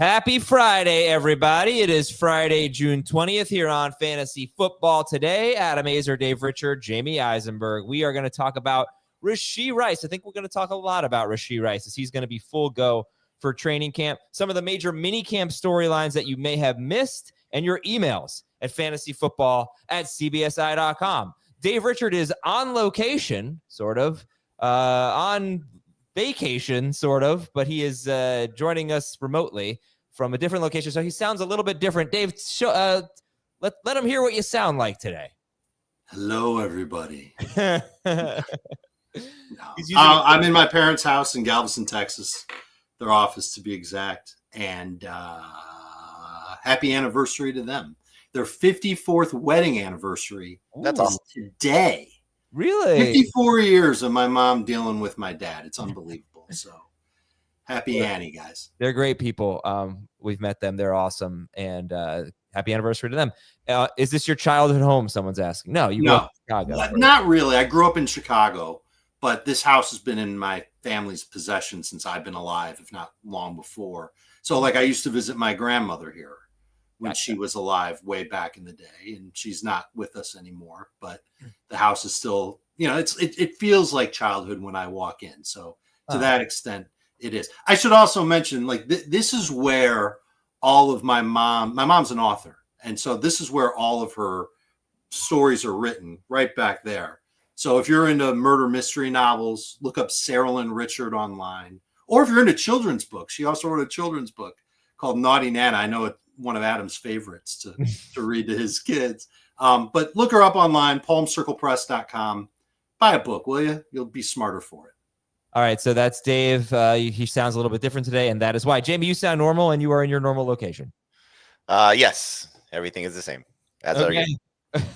Happy Friday, everybody. It is Friday, June 20th here on Fantasy Football Today. Adam Azer, Dave Richard, Jamie Eisenberg. We are going to talk about Rashee Rice. I think we're going to talk a lot about Rashee Rice as he's going to be full go for training camp. Some of the major minicamp storylines that you may have missed and your emails at fantasyfootball@cbsi.com. Dave Richard is on location, sort of, on vacation, sort of, but he is joining us remotely from a different location, so he sounds a little bit different. Dave, let him hear what you sound like today. Hello, everybody. I'm in my parents' house in Galveston, Texas, their office to be exact, and happy anniversary to them. Their 54th wedding anniversary. That's awesome. Today. Really? 54 years of my mom dealing with my dad. It's unbelievable. So happy Annie, guys. They're great people. We've met them. They're awesome. And happy anniversary to them. Is this your childhood home? Someone's asking. No, you grew up in Chicago. Right? Not really. I grew up in Chicago, but this house has been in my family's possession since I've been alive, if not long before. So like I used to visit my grandmother here when she was alive way back in the day, and she's not with us anymore, but the house is still, it feels like childhood when I walk in. So to that extent, it is. I should also mention, like, this is where all of my mom's an author. And so this is where all of her stories are written, right back there. So if you're into murder mystery novels, look up Sarah Lynn Richard online. Or if you're into children's books, she also wrote a children's book called Naughty Nana. I know it's one of Adam's favorites to read to his kids. But look her up online, palmcirclepress.com. Buy a book, will you? You'll be smarter for it. All right, so that's Dave. He sounds a little bit different today, and that is why. Jamie, you sound normal, and you are in your normal location. Yes, everything is the same. Okay.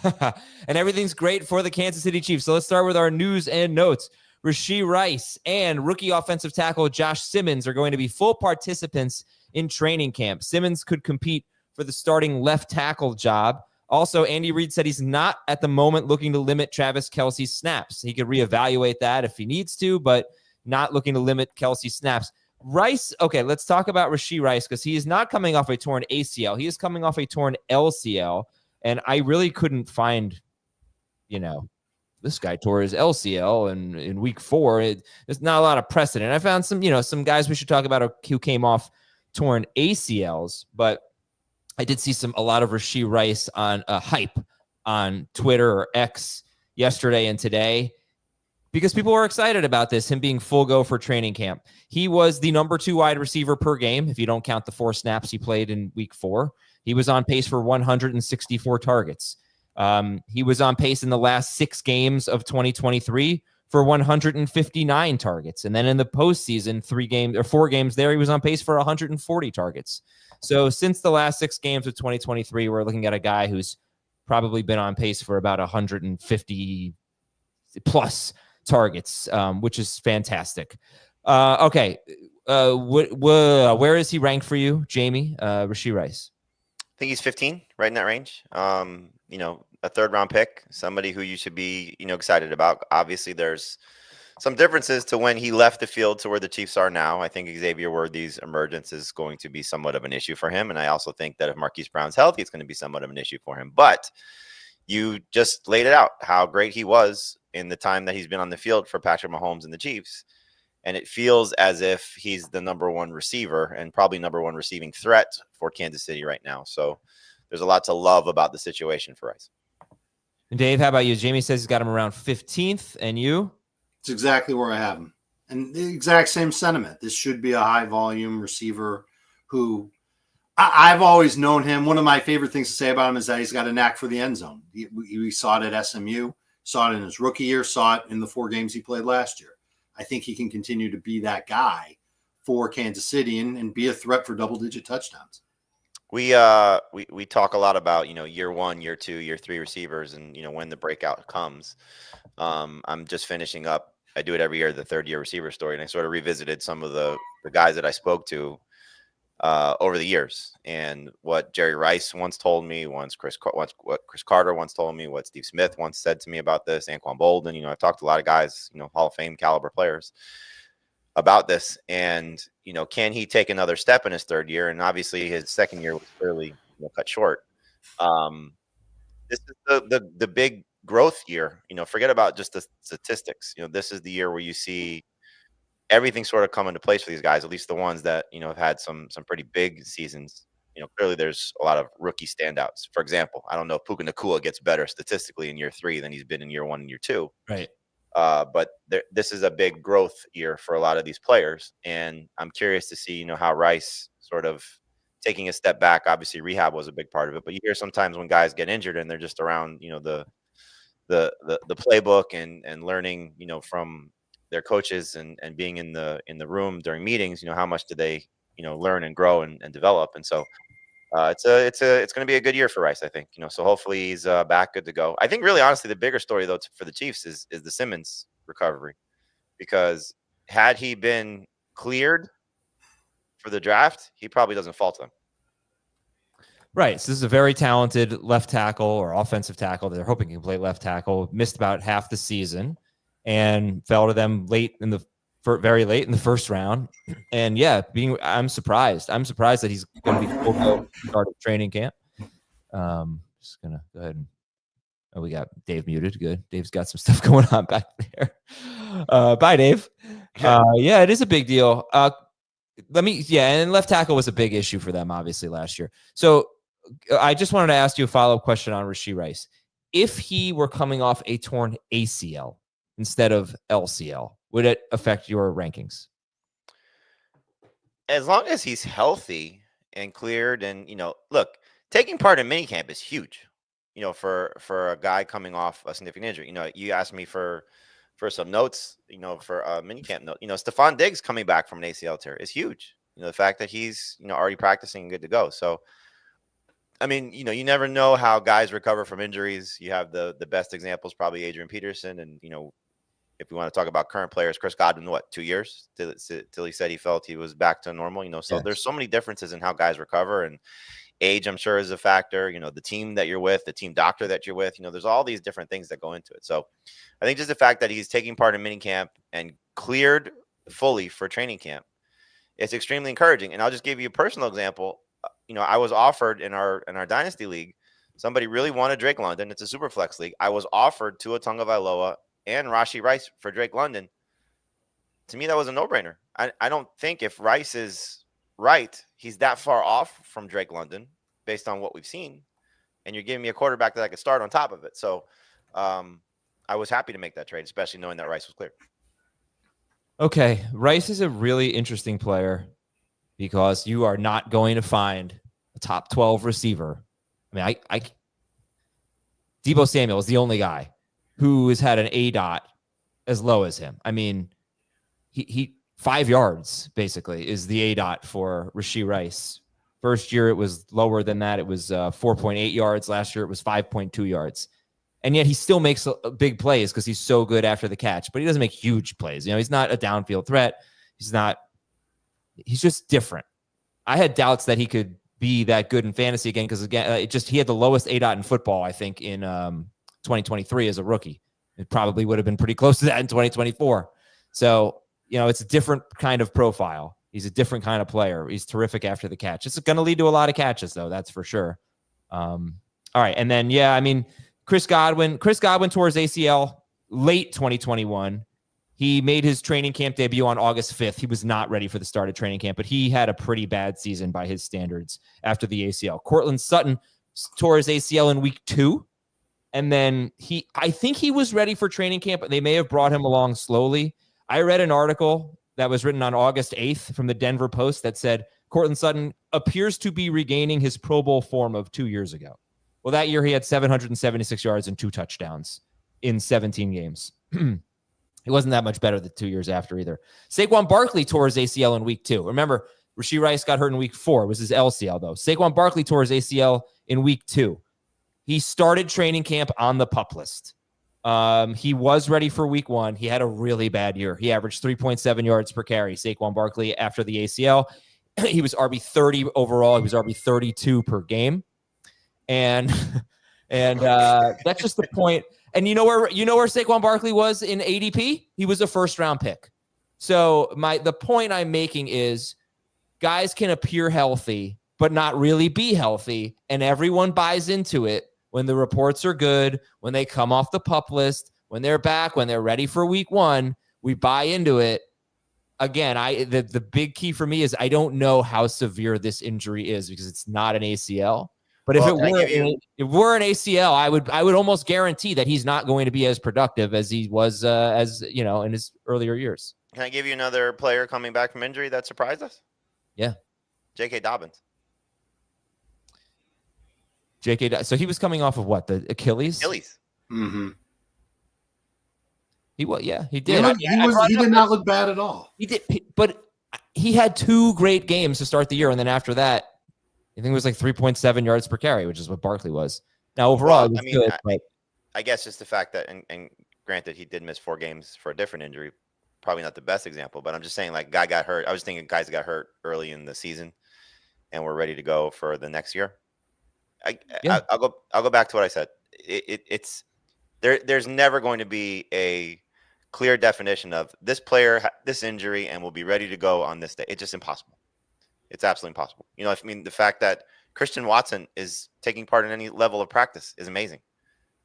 And everything's great for the Kansas City Chiefs. So let's start with our news and notes. Rashee Rice and rookie offensive tackle Josh Simmons are going to be full participants in training camp. Simmons could compete for the starting left tackle job. Also, Andy Reid said he's not at the moment looking to limit Travis Kelce's snaps. He could reevaluate that if he needs to, but not looking to limit Kelce's snaps. Rice, okay, let's talk about Rashee Rice because he is not coming off a torn ACL. He is coming off a torn LCL, and I really couldn't find, this guy tore his LCL in week 4. There's not a lot of precedent. I found some guys we should talk about who came off torn ACLs, but I did see a lot of Rashee Rice on hype on Twitter or X yesterday and today because people were excited about him being full go for training camp. He was the number 2 wide receiver per game, if you don't count the 4 snaps he played in week 4. He was on pace for 164 targets. He was on pace in the last 6 games of 2023 for 159 targets. And then in the postseason, 4 games there, he was on pace for 140 targets. So since the last 6 games of 2023, we're looking at a guy who's probably been on pace for about 150 plus targets, which is fantastic. Okay. Where is he ranked for you, Jamie? Rashee Rice? I think he's 15, right in that range. A 3rd-round pick, somebody who you should be, excited about. Obviously, there's some differences to when he left the field to where the Chiefs are now. I think Xavier Worthy's emergence is going to be somewhat of an issue for him. And I also think that if Marquise Brown's healthy, it's going to be somewhat of an issue for him. But you just laid it out, how great he was in the time that he's been on the field for Patrick Mahomes and the Chiefs. And it feels as if he's the number 1 receiver and probably number 1 receiving threat for Kansas City right now. So there's a lot to love about the situation for Rice. And Dave, how about you? Jamie says he's got him around 15th, and you? It's exactly where I have him. And the exact same sentiment. This should be a high-volume receiver who I've always known him. One of my favorite things to say about him is that he's got a knack for the end zone. We saw it at SMU, saw it in his rookie year, saw it in the 4 games he played last year. I think he can continue to be that guy for Kansas City and be a threat for double-digit touchdowns. We talk a lot about, year 1, year 2, year 3 receivers and, when the breakout comes. I'm just finishing up. I do it every year, the 3rd-year receiver story. And I sort of revisited some of the guys that I spoke to over the years and what Jerry Rice once told me, what Chris Carter once told me, what Steve Smith once said to me about this, Anquan Bolden. I've talked to a lot of guys, Hall of Fame caliber players. about this. And, can he take another step in his third year? And obviously his second year was clearly cut short. This is the big growth year. Forget about just the statistics. This is the year where you see everything sort of come into place for these guys, at least the ones that, have had some pretty big seasons. Clearly there's a lot of rookie standouts. For example, I don't know if Puka Nacua gets better statistically in year 3 than he's been in year 1 and year 2. Right. But this is a big growth year for a lot of these players. And I'm curious to see, how Rice sort of taking a step back. Obviously rehab was a big part of it, but you hear sometimes when guys get injured and they're just around, the playbook and learning, from their coaches and being in the room during meetings, how much do they, learn and grow and develop. And so it's going to be a good year for Rice, I think, so hopefully he's back, good to go. I think really, honestly, the bigger story though for the Chiefs is the Simmons recovery, because had he been cleared for the draft, he probably doesn't fall to them. Right. So this is a very talented left tackle or offensive tackle. They're hoping he can play left tackle. Missed about half the season and fell to them very late in the first round. And yeah, I'm surprised. I'm surprised that he's going to be full go start of training camp. Just gonna go ahead and we got Dave muted. Good. Dave's got some stuff going on back there. Bye, Dave. Yeah, it is a big deal. And left tackle was a big issue for them, obviously, last year. So I just wanted to ask you a follow-up question on Rashee Rice. If he were coming off a torn ACL instead of LCL, would it affect your rankings? As long as he's healthy and cleared, and look, taking part in minicamp is huge. For a guy coming off a significant injury. You asked me for some notes. For a minicamp note. Stefon Diggs coming back from an ACL tear is huge. The fact that he's already practicing and good to go. So, I mean, you never know how guys recover from injuries. You have the best examples, probably Adrian Peterson, and if we want to talk about current players, Chris Godwin, 2 years till he said he felt he was back to normal. So yes. There's so many differences in how guys recover, and age, I'm sure, is a factor. The team that you're with, the team doctor that you're with. There's all these different things that go into it. So I think just the fact that he's taking part in minicamp and cleared fully for training camp, it's extremely encouraging. And I'll just give you a personal example. I was offered in our dynasty league, somebody really wanted Drake London. It's a super flex league. I was offered Tua Tagovailoa and Rashee Rice for Drake London. To me, that was a no-brainer. I don't think if Rice is right, he's that far off from Drake London based on what we've seen. And you're giving me a quarterback that I could start on top of it. So I was happy to make that trade, especially knowing that Rice was clear. Okay. Rice is a really interesting player because you are not going to find a top 12 receiver. I mean, Deebo Samuel is the only guy who has had an ADOT as low as him. I mean, he 5 yards basically is the ADOT for Rashee Rice. First year it was lower than that. It was 4.8 yards. Last year it was 5.2 yards. And yet he still makes big plays because he's so good after the catch, but he doesn't make huge plays. He's not a downfield threat. He's just different. I had doubts that he could be that good in fantasy again because he had the lowest ADOT in football, I think, in 2023 as a rookie. It probably would have been pretty close to that in 2024. So, it's a different kind of profile. He's a different kind of player. He's terrific after the catch. It's going to lead to a lot of catches, though. That's for sure. All right. And then, Chris Godwin tore his ACL late 2021. He made his training camp debut on August 5th. He was not ready for the start of training camp, but he had a pretty bad season by his standards after the ACL. Courtland Sutton tore his ACL in week 2. And then I think he was ready for training camp, but they may have brought him along slowly. I read an article that was written on August 8th from the Denver Post that said Courtland Sutton appears to be regaining his Pro Bowl form of 2 years ago. Well, that year he had 776 yards and 2 touchdowns in 17 games. He wasn't that much better than 2 years after either. Saquon Barkley tore his ACL in week 2. Remember, Rashee Rice got hurt in week 4. It was his LCL, though. Saquon Barkley tore his ACL in week 2. He started training camp on the PUP list. He was ready for week 1. He had a really bad year. He averaged 3.7 yards per carry. Saquon Barkley after the ACL. He was RB 30 overall. He was RB 32 per game. And that's just the point. And you know where Saquon Barkley was in ADP? He was a first round pick. So the point I'm making is guys can appear healthy, but not really be healthy. And everyone buys into it when the reports are good, when they come off the PUP list, when they're back, when they're ready for week 1, we buy into it. Again, the big key for me is I don't know how severe this injury is because it's not an ACL. But if it were an ACL, I would almost guarantee that he's not going to be as productive as he was in his earlier years. Can I give you another player coming back from injury that surprised us? Yeah. J.K. Dobbins. So he was coming off of what? The Achilles? Mm-hmm. He did. He did not look bad at all. He did, but he had 2 great games to start the year, and then after that, I think it was like 3.7 yards per carry, which is what Barkley was. Now overall, I guess just the fact that, and granted, he did miss 4 games for a different injury, probably not the best example, but I'm just saying, like, guy got hurt. I was thinking guys got hurt early in the season, and we're ready to go for the next year. I'll go back to what I said. It's there's never going to be a clear definition of this player, this injury, and will be ready to go on this day. It's just impossible. It's absolutely impossible. The fact that Christian Watson is taking part in any level of practice is amazing.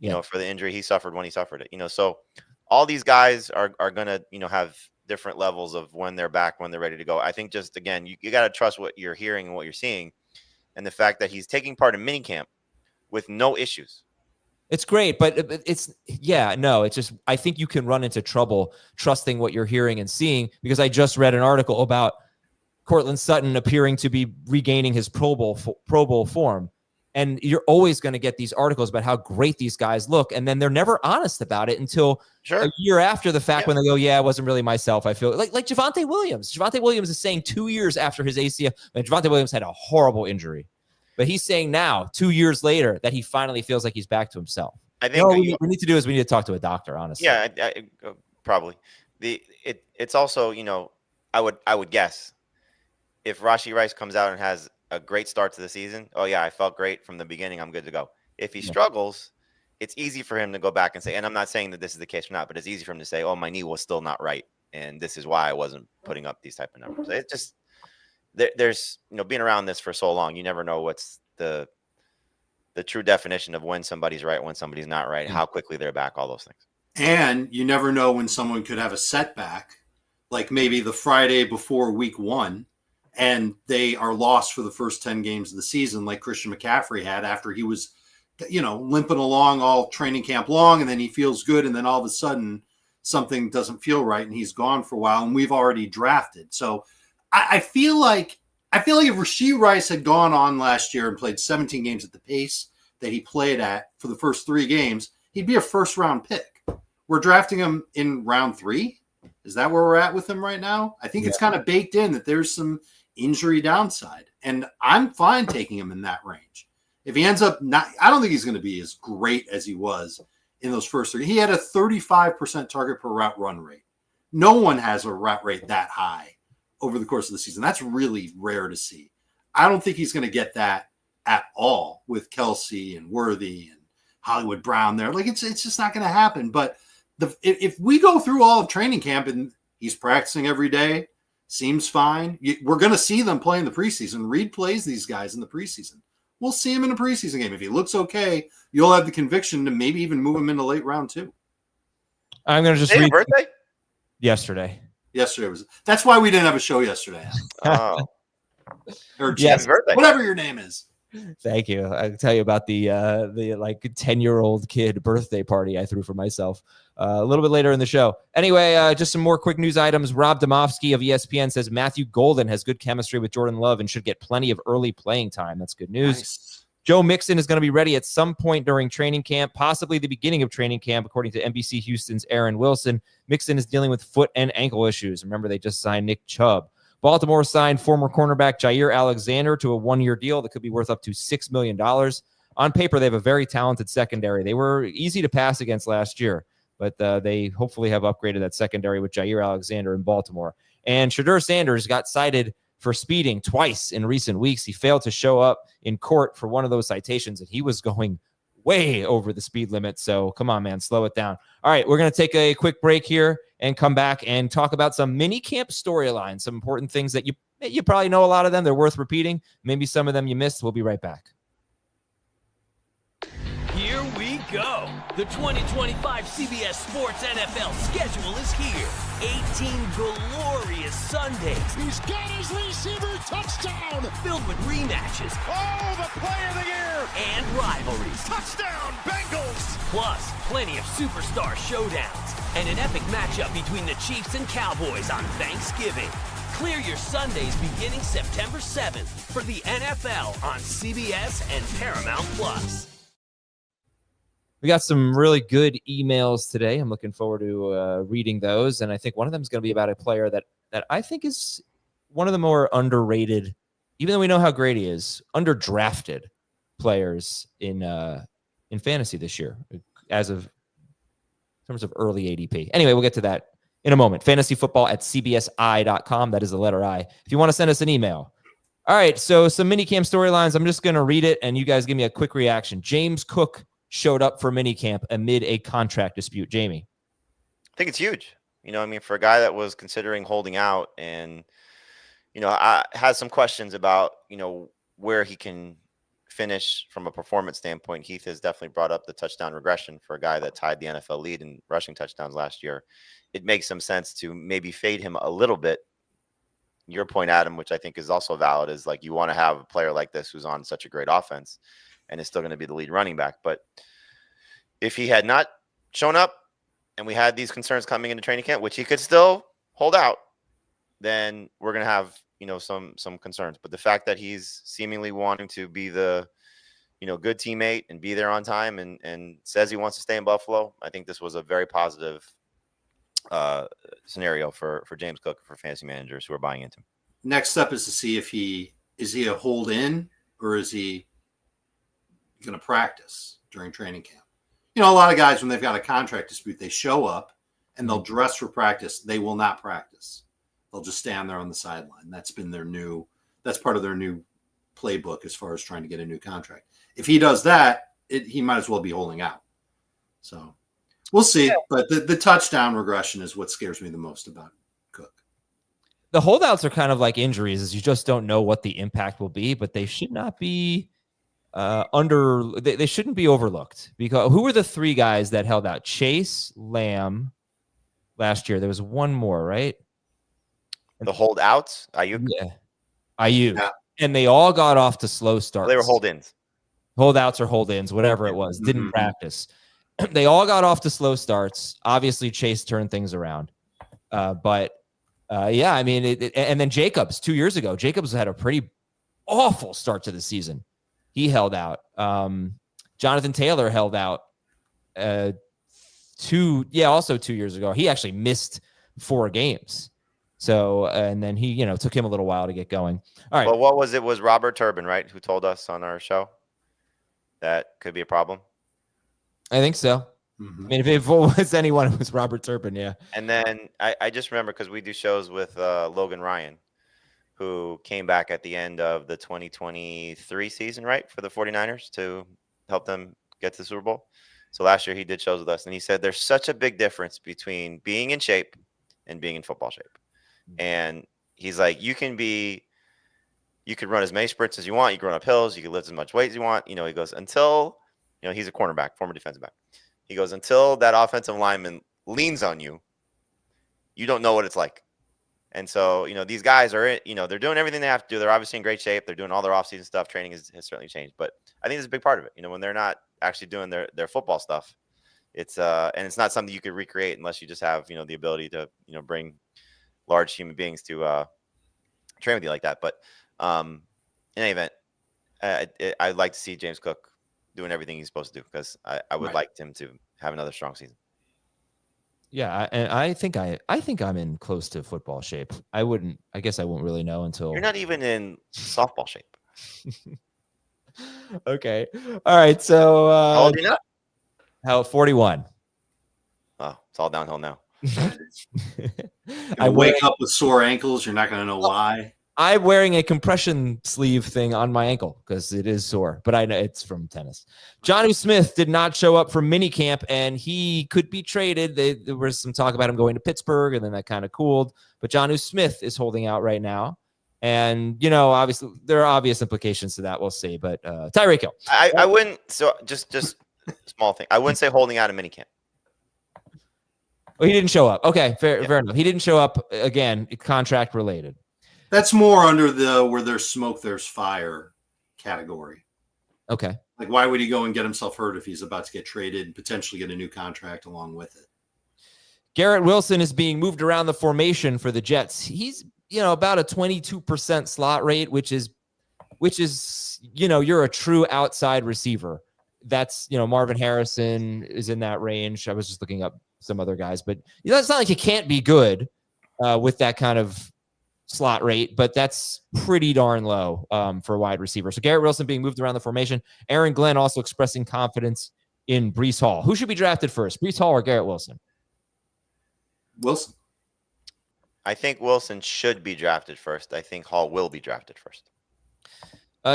For the injury he suffered when he suffered it. So all these guys are going to, have different levels of when they're back, when they're ready to go. I think just, again, you got to trust what you're hearing and what you're seeing. And the fact that he's taking part in minicamp with no issues. It's great, but it's just, I think you can run into trouble trusting what you're hearing and seeing, because I just read an article about Cortland Sutton appearing to be regaining his Pro Bowl form. And you're always going to get these articles about how great these guys look. And then they're never honest about it until a year after the fact, when they go, it wasn't really myself. I feel like Javonte Williams. Javonte Williams is saying 2 years after his ACL, and Javonte Williams had a horrible injury. But he's saying now, 2 years later, that he finally feels like he's back to himself. I think what we need to do is we need to talk to a doctor, honestly. Yeah, probably. It's also, I would guess if Rashee Rice comes out and has a great start to the season, I felt great from the beginning, I'm good to go. If he struggles, it's easy for him to go back and say, and I'm not saying that this is the case or not, but it's easy for him to say, my knee was still not right, and this is why I wasn't putting up these type of numbers. It just, there's being around this for so long, you never know what's the true definition of when somebody's right, when somebody's not right, how quickly they're back, all those things. And you never know when someone could have a setback, like maybe the Friday before week 1, and they are lost for the first 10 games of the season, like Christian McCaffrey had after he was, limping along all training camp long, and then he feels good, and then all of a sudden something doesn't feel right, and he's gone for a while, and we've already drafted. So I feel like if Rashee Rice had gone on last year and played 17 games at the pace that he played at for the first 3 games, he'd be a first-round pick. We're drafting him in round 3. Is that where we're at with him right now? I think it's kind of baked in that there's some injury downside, and I'm fine taking him in that range. If he ends up I don't think he's going to be as great as he was in those first 3. He had a 35% target per route run rate. No one has a route rate that high over the course of the season. That's really rare to see. I don't think he's going to get that at all with Kelsey and Worthy and Hollywood Brown there. Like it's just not going to happen. But if we go through all of training camp and he's practicing every day, seems fine. We're going to see them play in the preseason. Reed plays these guys in the preseason. We'll see him in a preseason game. If he looks okay, you'll have the conviction to maybe even move him into late round 2. I'm going to just read birthday? Yesterday was. That's why we didn't have a show yesterday. Oh. Or Yes. Birthday. Whatever your name is. Thank you. I'll tell you about the like 10-year-old kid birthday party I threw for myself a little bit later in the show. Anyway, just some more quick news items. Rob Domofsky of ESPN says Matthew Golden has good chemistry with Jordan Love and should get plenty of early playing time. That's good news. Nice. Joe Mixon is going to be ready at some point during training camp, possibly the beginning of training camp, according to NBC Houston's Aaron Wilson. Mixon is dealing with foot and ankle issues. Remember, they just signed Nick Chubb. Baltimore signed former cornerback Jair Alexander to a 1-year deal that could be worth up to $6 million. On paper, they have a very talented secondary. They were easy to pass against last year, but they hopefully have upgraded that secondary with Jair Alexander in Baltimore. And Shedeur Sanders got cited for speeding twice in recent weeks. He failed to show up in court for one of those citations, and he was going way over the speed limit. So come on, man, slow it down. All right, we're going to take a quick break here and come back and talk about some minicamp storylines, some important things that you probably know a lot of them. They're worth repeating. Maybe some of them you missed. We'll be right back. Here we go. The 2025 CBS Sports NFL schedule is here. 18 glorious Sundays. He's got his receiver touchdown. Filled with rematches. Oh, the play of the year. And rivalries. Touchdown, Bengals. Plus, plenty of superstar showdowns. And an epic matchup between the Chiefs and Cowboys on Thanksgiving. Clear your Sundays beginning September 7th for the NFL on CBS and Paramount Plus. We got some really good emails today. I'm looking forward to reading those. And I think one of them is going to be about a player that I think is one of the more underrated, even though we know how great he is, underdrafted players in fantasy this year in terms of early ADP. Anyway, we'll get to that in a moment. Fantasyfootball@cbsi.com. That is the letter I. If you want to send us an email. All right, so some minicamp storylines. I'm just going to read it, and you guys give me a quick reaction. James Cook showed up for minicamp amid a contract dispute. Jamie. I think it's huge. I mean, for a guy that was considering holding out and, I had some questions about, where he can finish from a performance standpoint. Heath has definitely brought up the touchdown regression for a guy that tied the NFL lead in rushing touchdowns last year. It makes some sense to maybe fade him a little bit. Your point, Adam, which I think is also valid, is like you want to have a player like this who's on such a great offense and is still going to be the lead running back. But if he had not shown up and we had these concerns coming into training camp, which he could still hold out, then we're going to have, some concerns. But the fact that he's seemingly wanting to be the, good teammate and be there on time and says he wants to stay in Buffalo, I think this was a very positive scenario for James Cook, for fantasy managers who are buying into him. Next step is to see if is he a hold in or is he going to practice during training camp. A lot of guys, when they've got a contract dispute, they show up and they'll dress for practice. They will not practice. They'll just stand there on the sideline. That's part of their new playbook as far as trying to get a new contract. If he does that, he might as well be holding out. So we'll see. Yeah. But the touchdown regression is what scares me the most about Cook. The holdouts are kind of like injuries, is you just don't know what the impact will be, but they should not be they shouldn't be overlooked, because who were the three guys that held out? Chase, Lamb last year. There was one more, right? The holdouts, Ayuk. Yeah. Ayuk. Yeah. And they all got off to slow starts. They were hold-ins. Holdouts or hold-ins, whatever it was. Didn't practice. They all got off to slow starts. Obviously, Chase turned things around. But I mean, and then Jacobs 2 years ago. Jacobs had a pretty awful start to the season. He held out. Jonathan Taylor held out also 2 years ago. He actually missed 4 games. So, and then he, took him a little while to get going. All right. Well, what was it? Was Robert Turbin, right, who told us on our show that could be a problem? I think so. Mm-hmm. I mean, if it was anyone, it was Robert Turbin, yeah. And then I just remember, because we do shows with Logan Ryan, who came back at the end of the 2023 season, right, for the 49ers to help them get to the Super Bowl. So last year he did shows with us, and he said there's such a big difference between being in shape and being in football shape. And he's like, you could run as many sprints as you want. You can run up hills. You can lift as much weight as you want. He goes, until, he's a cornerback, former defensive back. He goes, until that offensive lineman leans on you, you don't know what it's like. And so, these guys are, they're doing everything they have to do. They're obviously in great shape. They're doing all their offseason stuff. Training has certainly changed. But I think it's a big part of it. When they're not actually doing their football stuff, it's and it's not something you could recreate unless you just have, the ability to, bring large human beings to train with you like that. But in any event, I'd like to see James Cook doing everything he's supposed to do, because I would like him to have another strong season. Yeah, and I think I'm in close to football shape. I guess I won't really know until you're not even in softball shape. Okay. All right. So how old are you now? 41. Oh, it's all downhill now. I wake up with sore ankles. You're not going to know why. I'm wearing a compression sleeve thing on my ankle because it is sore, but I know it's from tennis. Jonnu Smith did not show up for minicamp, and he could be traded. There was some talk about him going to Pittsburgh, and then that kind of cooled. But Jonnu Smith is holding out right now. And, obviously, there are obvious implications to that. We'll see. But Tyreek Hill. I wouldn't. So just small thing. I wouldn't say holding out a minicamp. Well, he didn't show up. Okay, fair enough. He didn't show up, again, contract related. That's more under the where there's smoke, there's fire category. Okay. Like, why would he go and get himself hurt if he's about to get traded and potentially get a new contract along with it? Garrett Wilson is being moved around the formation for the Jets. He's, about a 22% slot rate, which is, you're a true outside receiver. That's, Marvin Harrison is in that range. I was just looking up some other guys, but it's not like you can't be good with that kind of slot rate, but that's pretty darn low for a wide receiver. So Garrett Wilson being moved around the formation. Aaron Glenn also expressing confidence in Breece Hall. Who should be drafted first, Breece Hall or Garrett Wilson? Wilson. I think Wilson should be drafted first. I think Hall will be drafted first.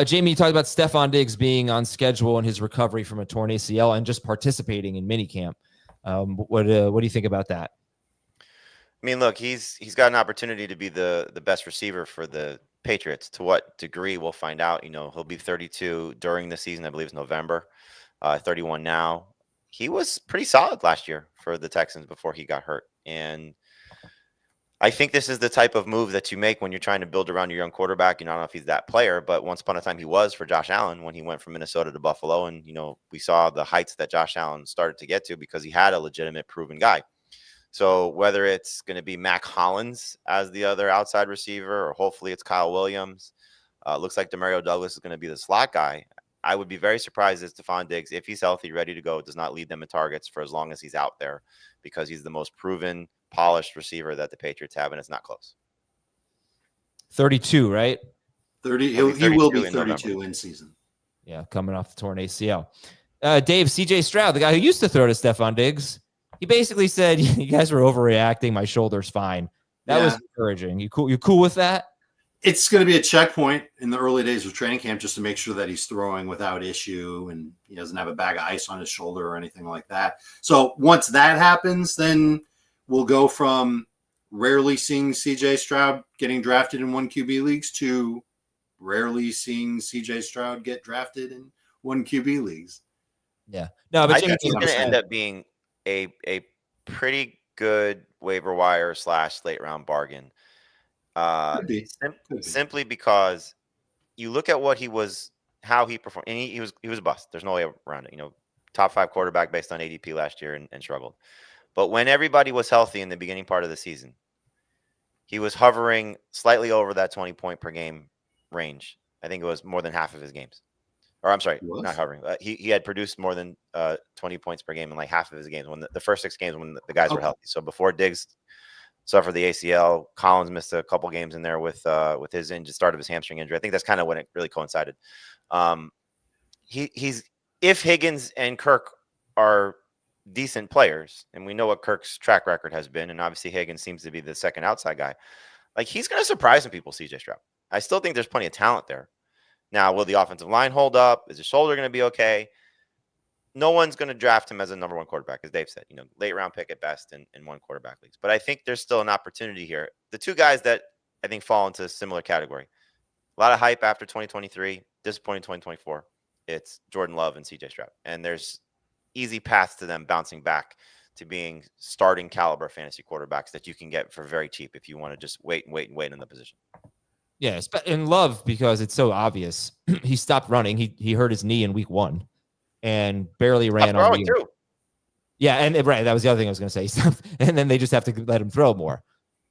Jamie, you talked about Stefon Diggs being on schedule in his recovery from a torn ACL and just participating in minicamp. What do you think about that? I mean, look, he's got an opportunity to be the best receiver for the Patriots. To what degree, we'll find out. He'll be 32 during the season. I believe it's November. 31 now. He was pretty solid last year for the Texans before he got hurt. And I think this is the type of move that you make when you're trying to build around your young quarterback. I don't know if he's that player, but once upon a time he was for Josh Allen when he went from Minnesota to Buffalo. And, we saw the heights that Josh Allen started to get to because he had a legitimate proven guy. So whether it's going to be Mac Hollins as the other outside receiver, or hopefully it's Kyle Williams, looks like Demario Douglas is going to be the slot guy. I would be very surprised if Stefon Diggs, if he's healthy, ready to go, does not lead them in targets for as long as he's out there, because he's the most proven, polished receiver that the Patriots have, and it's not close. 32, right? 30. He will be 32 in season. Yeah, coming off the torn ACL. Dave, CJ Stroud, the guy who used to throw to Stefon Diggs, he basically said, "You guys were overreacting. My shoulder's fine." That was encouraging. You cool with that? It's going to be a checkpoint in the early days of training camp just to make sure that he's throwing without issue and he doesn't have a bag of ice on his shoulder or anything like that. So once that happens, then we'll go from rarely seeing CJ Stroud getting drafted in 1 QB leagues to rarely seeing CJ Stroud get drafted in 1 QB leagues. Yeah. No, but I think he's going to end up being a pretty good waiver wire / late round bargain. Simply because you look at what how he performed, and he was a bust. There's no way around it. Top 5 quarterback based on ADP last year and struggled. But when everybody was healthy in the beginning part of the season, he was hovering slightly over that 20 point per game range. I think it was more than half of his games. Or I'm sorry, not hovering. He had produced more than 20 points per game in like half of his games when the first 6 games when the guys were healthy. So before Diggs suffered the ACL, Collins missed a couple games in there with his start of his hamstring injury. I think that's kind of when it really coincided. He's if Higgins and Kirk are decent players, and we know what Kirk's track record has been, and obviously Higgins seems to be the second outside guy, like he's going to surprise some people, CJ Stroud. I still think there's plenty of talent there. Now, will the offensive line hold up? Is his shoulder going to be okay? No one's going to draft him as a number 1 quarterback, as Dave said, late round pick at best in 1 quarterback leagues. But I think there's still an opportunity here. The 2 guys that I think fall into a similar category, a lot of hype after 2023, disappointing 2024. It's Jordan Love and CJ Stroud. And there's easy paths to them bouncing back to being starting caliber fantasy quarterbacks that you can get for very cheap if you want to just wait in the position. Yeah, in Love, because it's so obvious. He stopped running. He hurt his knee in week 1 and barely ran on the year. Yeah, and right, that was the other thing I was going to say. And then they just have to let him throw more.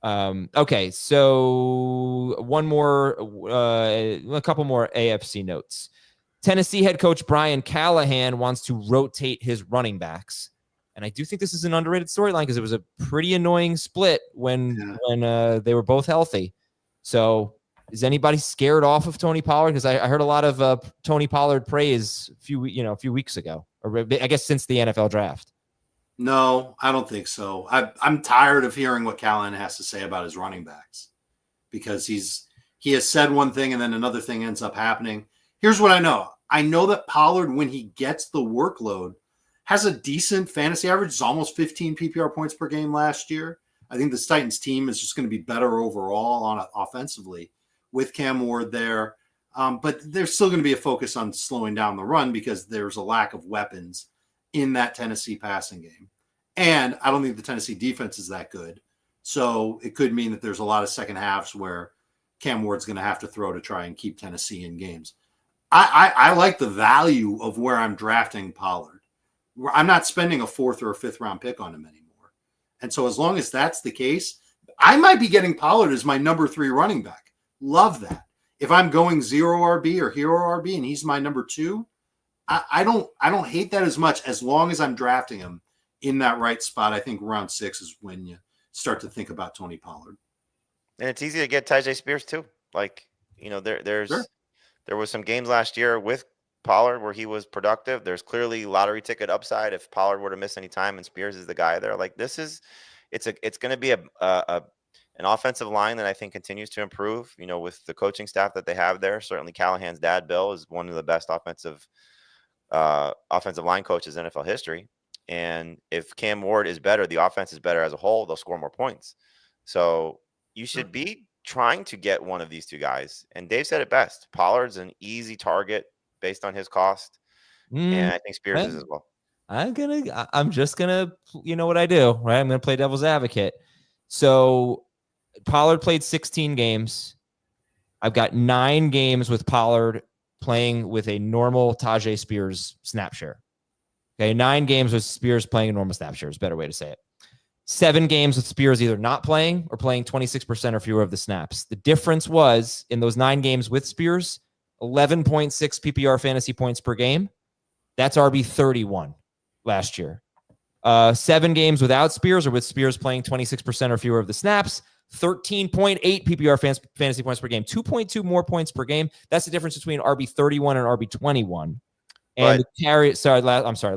Okay, so a couple more AFC notes. Tennessee head coach Brian Callahan wants to rotate his running backs. And I do think this is an underrated storyline because it was a pretty annoying split when they were both healthy. So is anybody scared off of Tony Pollard? Because I heard a lot of Tony Pollard praise a few weeks ago, or I guess since the NFL draft. No, I don't think so. I'm tired of hearing what Callahan has to say about his running backs because he's he has said one thing and then another thing ends up happening. Here's what I know. I know that Pollard, when he gets the workload, has a decent fantasy average. It's almost 15 PPR points per game last year. I think this Titans team is just going to be better overall on offensively with Cam Ward there. But there's still going to be a focus on slowing down the run because there's a lack of weapons in that Tennessee passing game. And I don't think the Tennessee defense is that good. So it could mean that there's a lot of second halves where Cam Ward's going to have to throw to try and keep Tennessee in games. I like the value of where I'm drafting Pollard. I'm not spending a 4th or a 5th round pick on him anymore. And so as long as that's the case, I might be getting Pollard as my number 3 running back. Love that. If I'm going 0 RB or hero RB and he's my number 2, I don't hate that as much as long as I'm drafting him in that right spot. I think round 6 is when you start to think about Tony Pollard. And it's easy to get Tyjae Spears too. Like, there was some games last year with Pollard where he was productive. There's clearly lottery ticket upside if Pollard were to miss any time and Spears is the guy there. Like it's going to be an offensive line that I think continues to improve, with the coaching staff that they have there. Certainly Callahan's dad, Bill, is one of the best offensive line coaches in NFL history. And if Cam Ward is better, the offense is better as a whole, they'll score more points. So you should be trying to get one of these two guys. And Dave said it best. Pollard's an easy target based on his cost. And I think Spears is as well. I'm just gonna, what I do, right? I'm gonna play devil's advocate. So Pollard played 16 games. I've got 9 games with Pollard playing with a normal Tyjae Spears snap share. Okay, 9 games with Spears playing a normal snap share is a better way to say it. 7 games with Spears either not playing or playing 26% or fewer of the snaps. The difference was in those 9 games with Spears, 11.6 PPR fantasy points per game. That's RB 31 last year. 7 games without Spears or with Spears playing 26% or fewer of the snaps, 13.8 PPR fantasy points per game, 2.2 more points per game. That's the difference between RB 31 and RB 21. And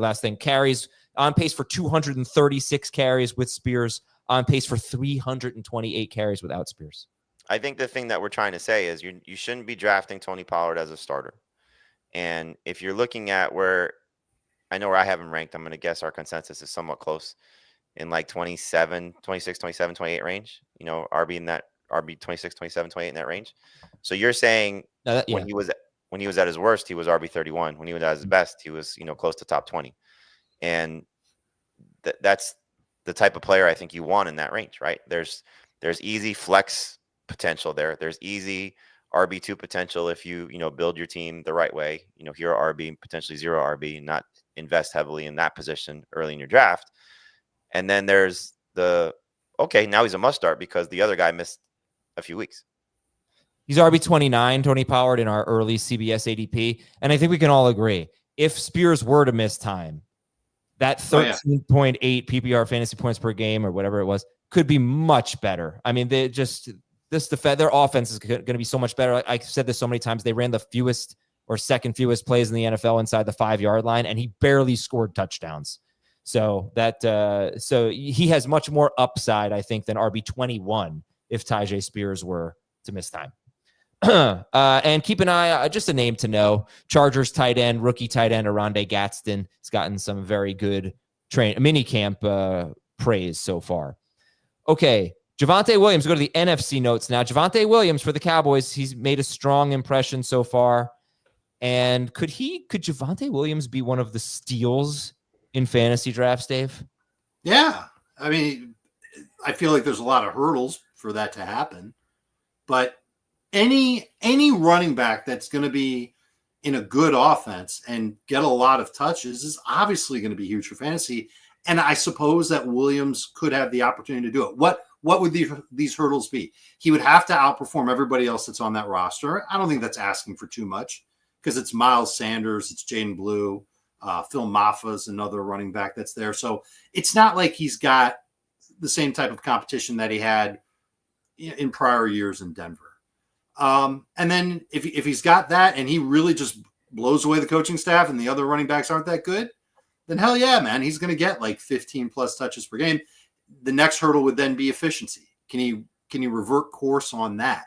last thing, carries on pace for 236 carries with Spears, on pace for 328 carries without Spears. I think the thing that we're trying to say is you shouldn't be drafting Tony Pollard as a starter. And if you're looking at where I know where I have him ranked, I'm going to guess our consensus is somewhat close in like 26, 27, 28 range, RB in that RB 26, 27, 28 in that range. So you're saying when he was at his worst, he was RB 31. When he was at his best, he was, close to top 20. And that's the type of player I think you want in that range, right? There's easy flex potential there. There's easy RB2 potential if you build your team the right way, hero RB, potentially 0 RB, not invest heavily in that position early in your draft. And then there's now he's a must start because the other guy missed a few weeks. He's RB 29, Tony Pollard, in our early CBS ADP. And I think we can all agree, if Spears were to miss time, that 13.8 PPR fantasy points per game or whatever it was could be much better. I mean, their offense is going to be so much better. I said this so many times. They ran the fewest or second fewest plays in the NFL inside the 5-yard line, and he barely scored touchdowns. So so he has much more upside, I think, than RB 21 if Tyjae Spears were to miss time. And keep an eye, just a name to know, Chargers rookie tight end, Aronde Gadsden has gotten some very good minicamp praise so far. Okay, Javonte Williams, go to the NFC notes now. Javonte Williams for the Cowboys, he's made a strong impression so far. And could Javonte Williams be one of the steals in fantasy drafts, Dave? Yeah. I mean, I feel like there's a lot of hurdles for that to happen. But any running back that's going to be in a good offense and get a lot of touches is obviously going to be huge for fantasy. And I suppose that Williams could have the opportunity to do it. What would these hurdles be? He would have to outperform everybody else that's on that roster. I don't think that's asking for too much because it's Miles Sanders, it's Jaden Blue, Phil Maffa's another running back that's there. So it's not like he's got the same type of competition that he had in prior years in Denver. And then if he's got that and he really just blows away the coaching staff and the other running backs aren't that good, then hell yeah, man, he's going to get like 15 plus touches per game. The next hurdle would then be efficiency. Can he revert course on that?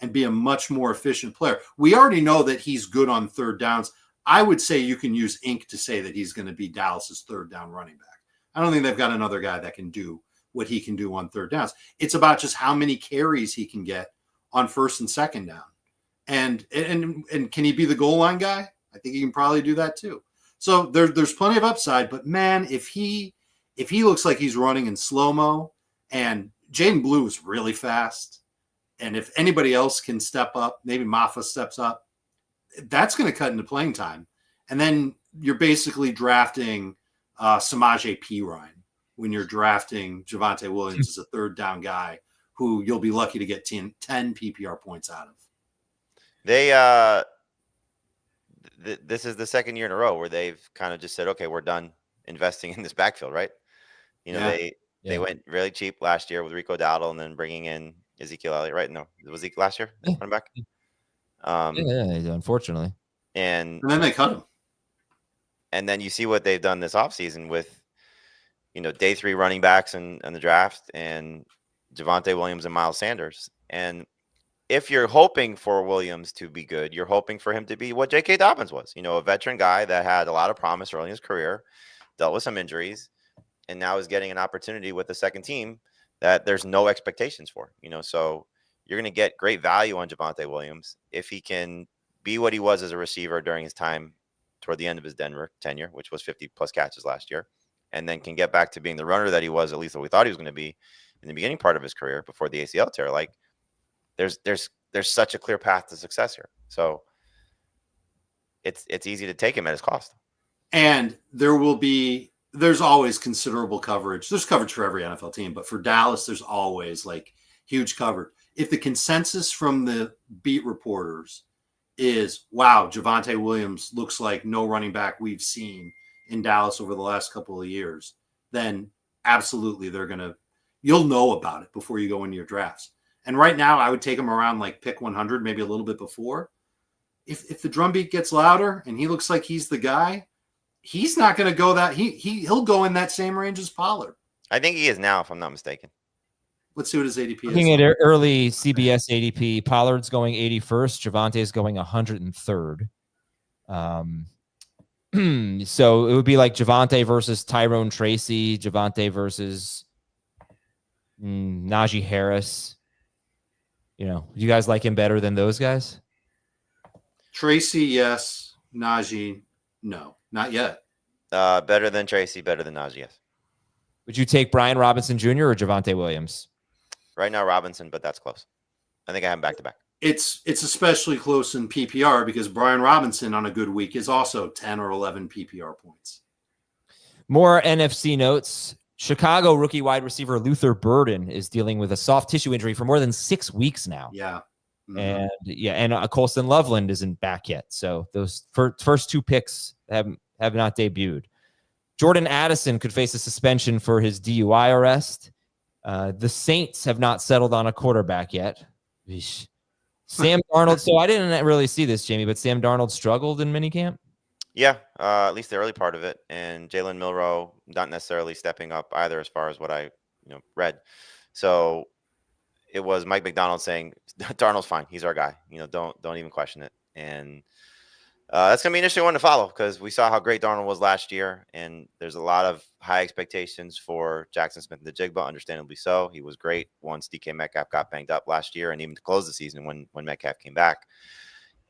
and be a much more efficient player. We already know that he's good on third downs. I would say you can use ink to say that he's going to be Dallas's third down running back. I don't think they've got another guy that can do what he can do on third downs. It's about just how many carries he can get on first and second down. And can he be the goal line guy? I think he can probably do that too. So there's plenty of upside, but man, if he looks like he's running in slow-mo, and Jaden Blue is really fast, and if anybody else can step up, maybe Maffa steps up, that's going to cut into playing time. And then you're basically drafting Samaje Perine when you're drafting Javonte Williams as a third down guy who you'll be lucky to get 10 PPR points out of. This is the second year in a row where they've kind of just said, okay, we're done investing in this backfield, right? They went really cheap last year with Rico Dowdle and then bringing in Ezekiel Elliott, right? No, was he last year? Running back? Unfortunately. And then they cut him. And then you see what they've done this offseason with, day 3 running backs in the draft and Javonte Williams and Miles Sanders. And if you're hoping for Williams to be good, you're hoping for him to be what J.K. Dobbins was, a veteran guy that had a lot of promise early in his career, dealt with some injuries, and now is getting an opportunity with the second team that there's no expectations for, so you're going to get great value on Javonte Williams if he can be what he was as a receiver during his time toward the end of his Denver tenure, which was 50 plus catches last year, and then can get back to being the runner that he was, at least what we thought he was going to be in the beginning part of his career before the ACL tear. Like there's such a clear path to success here. So it's easy to take him at his cost. And there's always considerable coverage. There's coverage for every NFL team, but for Dallas, there's always like huge coverage. If the consensus from the beat reporters is, wow, Javonte Williams looks like no running back we've seen in Dallas over the last couple of years, then absolutely you'll know about it before you go into your drafts. And right now I would take him around like pick 100, maybe a little bit before. If the drumbeat gets louder and he looks like he's the guy, he's not going to go that he'll go in that same range as Pollard. I think he is now, if I'm not mistaken. Let's see what his ADP is. Looking at early CBS ADP, Pollard's going 81st, Javonte's going 103rd. So it would be like Javonte versus Tyrone Tracy, Javonte versus Najee Harris. Do you guys like him better than those guys? Tracy, yes. Najee, no, not yet. Better than Tracy, better than Najee, yes. Would you take Brian Robinson Jr. or Javonte Williams? Right now, Robinson, but that's close. I think I have him back to back. It's especially close in PPR because Brian Robinson on a good week is also 10 or 11 PPR points. More NFC notes. Chicago rookie wide receiver Luther Burden is dealing with a soft tissue injury for more than 6 weeks now. Yeah. Mm-hmm. And Colston Loveland isn't back yet. So those first 2 picks have not debuted. Jordan Addison could face a suspension for his DUI arrest. The Saints have not settled on a quarterback yet. Eesh. Sam Darnold. So I didn't really see this, Jamie, but Sam Darnold struggled in minicamp. Yeah, at least the early part of it. And Jalen Milroe not necessarily stepping up either, as far as what I read. So it was Mike McDonald saying Darnold's fine. He's our guy. Don't even question it. And that's going to be an interesting one to follow because we saw how great Darnold was last year. And there's a lot of high expectations for Jackson Smith and the Jigba, understandably so. He was great once DK Metcalf got banged up last year and even to close the season when Metcalf came back.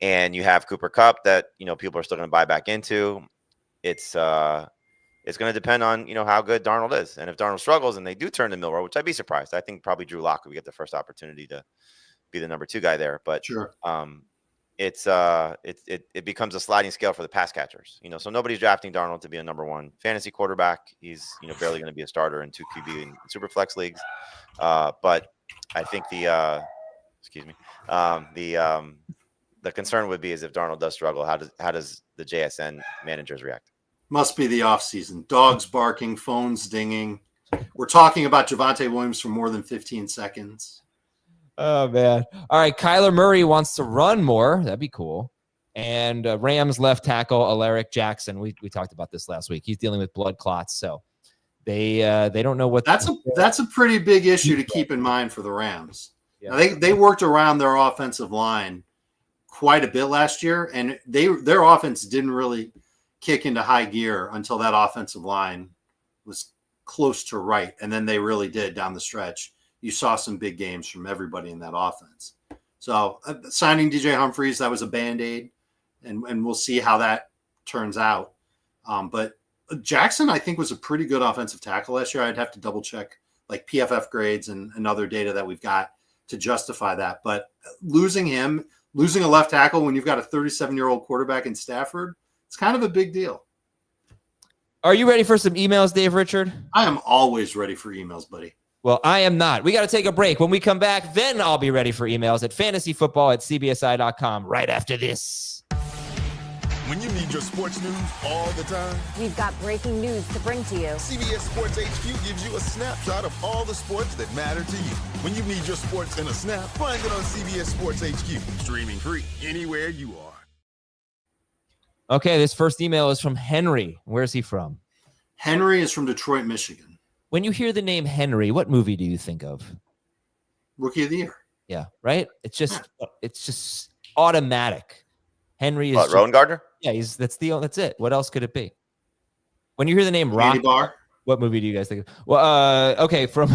And you have Cooper Kupp that, people are still going to buy back into. It's going to depend on, how good Darnold is. And if Darnold struggles and they do turn to Milroe, which I'd be surprised. I think probably Drew Lock would get the first opportunity to be the number 2 guy there. But sure. It becomes a sliding scale for the pass catchers. So nobody's drafting Darnold to be a number 1 fantasy quarterback. He's, barely going to be a starter in 2 QB in super flex leagues. But I think the concern would be is if Darnold does struggle, how does the JSN managers react? Must be the offseason. Dogs barking, phones dinging. We're talking about Javonte Williams for more than 15 seconds. Oh, man. All right, Kyler Murray wants to run more. That'd be cool. And Rams left tackle Alaric Jackson. We talked about this last week. He's dealing with blood clots, so they don't know what. That's a pretty big issue to keep in mind for the Rams. Yeah. Now they worked around their offensive line quite a bit last year, and their offense didn't really kick into high gear until that offensive line was close to right, and then they really did down the stretch. You saw some big games from everybody in that offense. So signing DJ Humphries, that was a Band-Aid, and we'll see how that turns out. But Jackson, I think, was a pretty good offensive tackle last year. I'd have to double check like PFF grades and other data that we've got to justify that. But losing a left tackle when you've got a 37-year-old quarterback in Stafford, it's kind of a big deal. Are you ready for some emails, Dave Richard? I am always ready for emails, buddy. Well, I am not. We got to take a break. When we come back, then I'll be ready for emails at fantasyfootball@cbsi.com right after this. When you need your sports news all the time, We've got breaking news to bring to you. CBS Sports HQ gives you a snapshot of all the sports that matter to you. When you need your sports in a snap, find it on CBS Sports HQ, streaming free anywhere you are. Okay, this first email is from Henry. Where's he from? Henry is from Detroit, Michigan. When you hear the name Henry, what movie do you think of? Rookie of the year. Yeah, right? It's just automatic. Henry is Rowan Gardner? Yeah, that's it. What else could it be? When you hear the name Candy Rock, Bar. what movie do you guys think of? Well, okay, from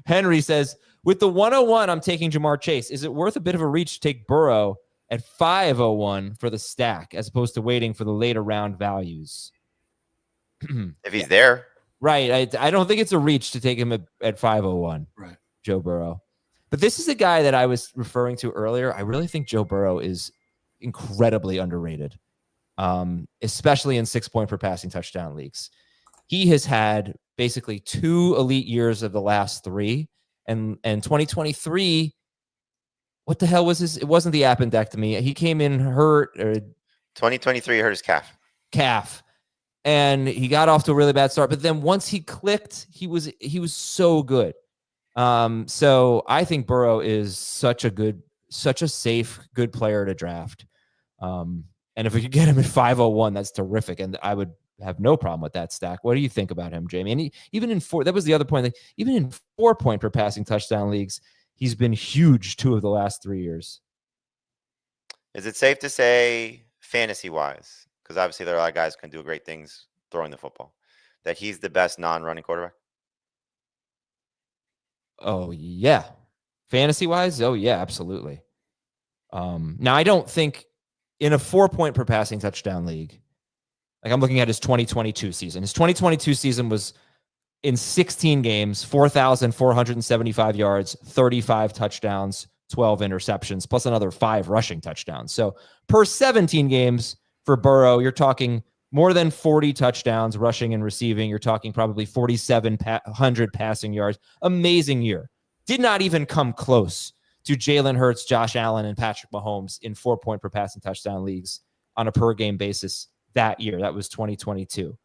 Henry says, with the 101, I'm taking Jamar Chase. Is it worth a bit of a reach to take Burrow at 501 for the stack as opposed to waiting for the later round values? If he's there. Right. I don't think it's a reach to take him at 501. Right. Joe Burrow. But this is a guy that I was referring to earlier. I really think Joe Burrow is incredibly underrated, especially in 6-point per passing touchdown leagues. He has had basically 2 elite years of the last 3. And 2023, what the hell was this? It wasn't the appendectomy. He came in hurt. 2023 hurt his calf. And he got off to a really bad start. But then once he clicked, he was so good. So I think Burrow is such a safe, good player to draft. And if we could get him at 501, that's terrific. And I would have no problem with that stack. What do you think about him, Jamie? And even in 4, that was the other point. Like, even in 4-point per passing touchdown leagues, he's been huge 2 of the last 3 years. Is it safe to say, fantasy-wise, because obviously there are a lot of guys who can do great things throwing the football, that he's the best non-running quarterback? Oh, yeah. Fantasy-wise? Oh, yeah, absolutely. Now, I don't think in a 4-point per passing touchdown league, like I'm looking at his 2022 season. His 2022 season was in 16 games, 4,475 yards, 35 touchdowns, 12 interceptions, plus another 5 rushing touchdowns. So per 17 games for Burrow, you're talking more than 40 touchdowns rushing and receiving. You're talking probably 4,700 passing yards. Amazing year. Did not even come close to Jalen Hurts, Josh Allen, and Patrick Mahomes in 4-point per passing touchdown leagues on a per game basis that year. That was 2022.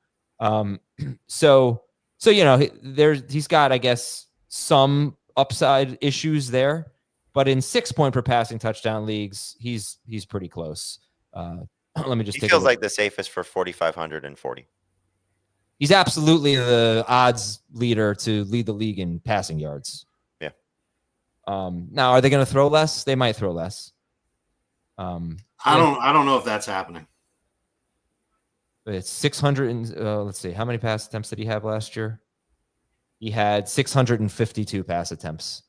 So he's got, I guess, some upside issues there, but in 6-point per passing touchdown leagues, he's pretty close. Let me just. He feels like the safest for 4,540. He's absolutely the odds leader to lead the league in passing yards. Yeah. Now, are they going to throw less? They might throw less. I don't know if that's happening. It's 600. Let's see. How many pass attempts did he have last year? He had 652 pass attempts.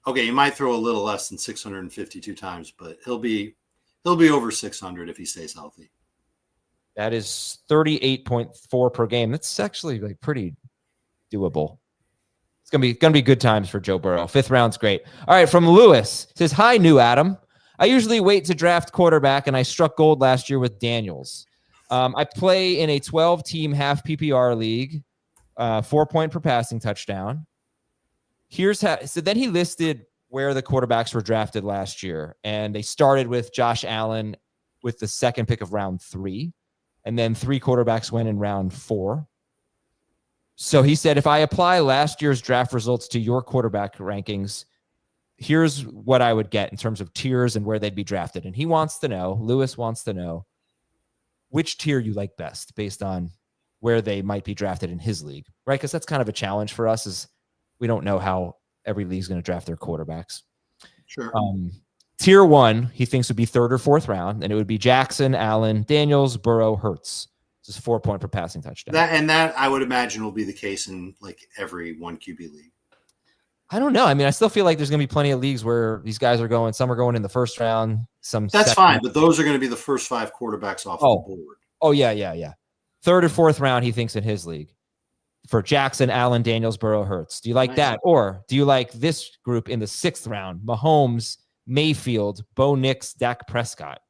Okay, you might throw a little less than 652 times, but he'll be over 600 if he stays healthy. That is 38.4 per game. That's actually like pretty doable. It's gonna be good times for Joe Burrow. 5th round's great. All right, from Lewis, says, "Hi, new Adam. I usually wait to draft quarterback, and I struck gold last year with Daniels. I play in a 12-team half PPR league, 4-point per passing touchdown. Here's how." So then he listed where the quarterbacks were drafted last year, and they started with Josh Allen with the 2nd pick of round 3, and then 3 quarterbacks went in round 4. So he said, if I apply last year's draft results to your quarterback rankings, here's what I would get in terms of tiers and where they'd be drafted. And Lewis wants to know which tier you like best based on where they might be drafted in his league, right? Because that's kind of a challenge for us, is we don't know how every league's going to draft their quarterbacks. Sure. Tier 1, he thinks would be 3rd or 4th round, and it would be Jackson, Allen, Daniels, Burrow, Hurts. Just 4 point per passing touchdown. That I would imagine will be the case in like every 1 QB league. I don't know. I mean, I still feel like there's going to be plenty of leagues where these guys are going. Some are going in the 1st round. That's fine, but those are going to be the first 5 quarterbacks off the board. Oh, yeah. 3rd or 4th round, he thinks in his league for Jackson, Allen, Daniels, Burrow, Hurts. Do you like that? Or do you like this group in the 6th round? Mahomes, Mayfield, Bo Nix, Dak Prescott.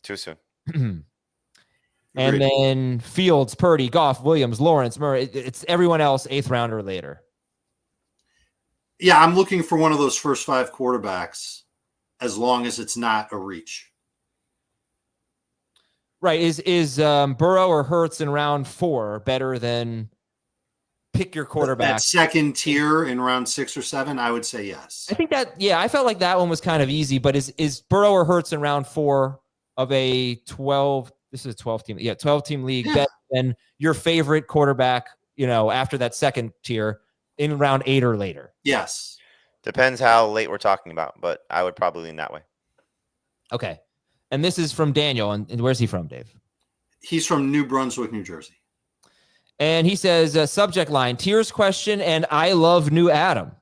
Too soon. And then Fields, Purdy, Goff, Williams, Lawrence, Murray. It's everyone else 8th round or later. Yeah, I'm looking for one of those first 5 quarterbacks as long as it's not a reach. Right. Is Burrow or Hurts in round 4 better than pick your quarterback? That second tier in round 6 or 7, I would say yes. I think I felt like that one was kind of easy, but is Burrow or Hurts in round 4 of a 12? This is a 12 team. Yeah, 12 team league better than your favorite quarterback, after that second tier in round 8 or later. Yes. Depends how late we're talking about, but I would probably lean that way. Okay. And this is from Daniel. And where's he from, Dave? He's from New Brunswick, New Jersey. And he says, subject line, tiers question, and I love New Adam.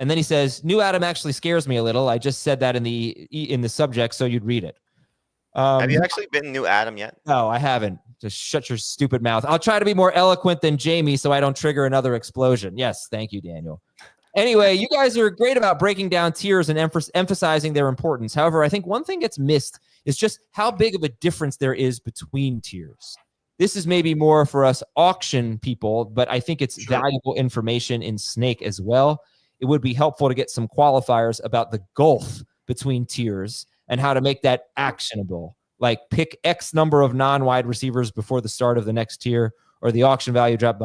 And then he says, New Adam actually scares me a little. I just said that in the subject, so you'd read it. Have you actually been New Adam yet? No, I haven't. Just shut your stupid mouth. I'll try to be more eloquent than Jamie so I don't trigger another explosion. Yes, thank you, Daniel. Anyway, you guys are great about breaking down tiers and emphasizing their importance. However, I think one thing gets missed is just how big of a difference there is between tiers. This is maybe more for us auction people, but I think it's valuable information in Snake as well. It would be helpful to get some qualifiers about the gulf between tiers and how to make that actionable. Like pick X number of non-wide receivers before the start of the next tier, or the auction value drop.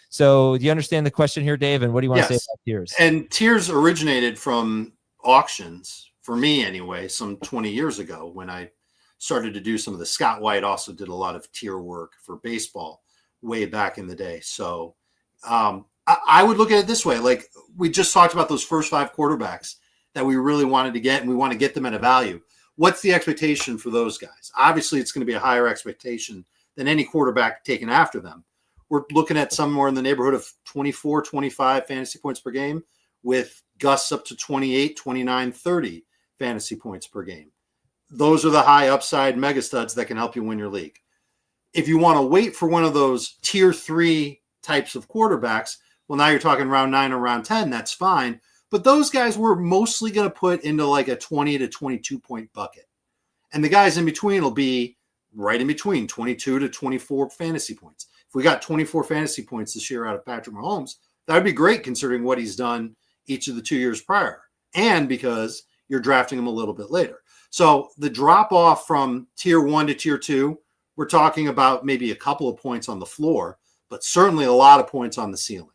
So do you understand the question here, Dave? And what do you want to say about tiers? And tiers originated from auctions, for me anyway, some 20 years ago when I started to do some of the Scott White also did a lot of tier work for baseball way back in the day. So I would look at it this way. Like we just talked about those first 5 quarterbacks that we really wanted to get, and we want to get them at a value. What's the expectation for those guys? Obviously, it's going to be a higher expectation than any quarterback taken after them. We're looking at somewhere in the neighborhood of 24, 25 fantasy points per game with gusts up to 28, 29, 30 fantasy points per game. Those are the high upside mega studs that can help you win your league. If you want to wait for one of those tier 3 types of quarterbacks, well, now you're talking round 9 or round 10, that's fine. But those guys we're mostly going to put into like a 20 to 22 point bucket. And the guys in between will be right in between 22 to 24 fantasy points. If we got 24 fantasy points this year out of Patrick Mahomes, that would be great considering what he's done each of the 2 years prior. And because you're drafting him a little bit later. So the drop off from tier 1 to tier 2, we're talking about maybe a couple of points on the floor, but certainly a lot of points on the ceiling.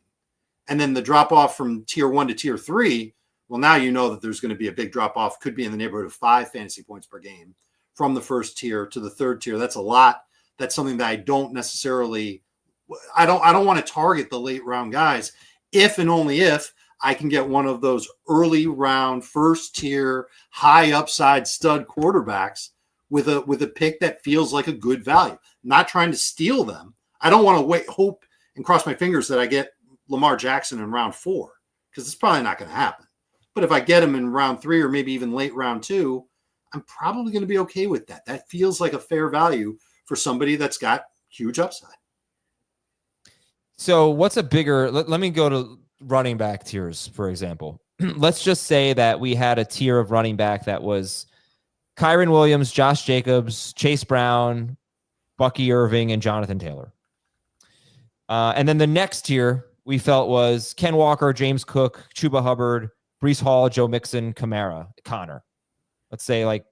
And then the drop off from tier 1 to tier 3, well, now you know that there's going to be a big drop off, could be in the neighborhood of 5 fantasy points per game from the first tier to the third tier. That's a lot. That's something that I don't necessarily, I don't want to target the late round guys if and only if I can get one of those early round, first tier, high upside stud quarterbacks with a pick that feels like a good value. I'm not trying to steal them. I don't want to hope and cross my fingers that I get Lamar Jackson in round 4, because it's probably not going to happen. But if I get him in round 3 or maybe even late round 2, I'm probably going to be okay with that. That feels like a fair value for somebody that's got huge upside. So what's a bigger, let me go to running back tiers, for example. Let's just say that we had a tier of running back that was Kyron Williams, Josh Jacobs, Chase Brown, Bucky Irving, and Jonathan Taylor. And then the next tier we felt was Ken Walker, James Cook, Chuba Hubbard, Breece Hall, Joe Mixon, Connor. Let's say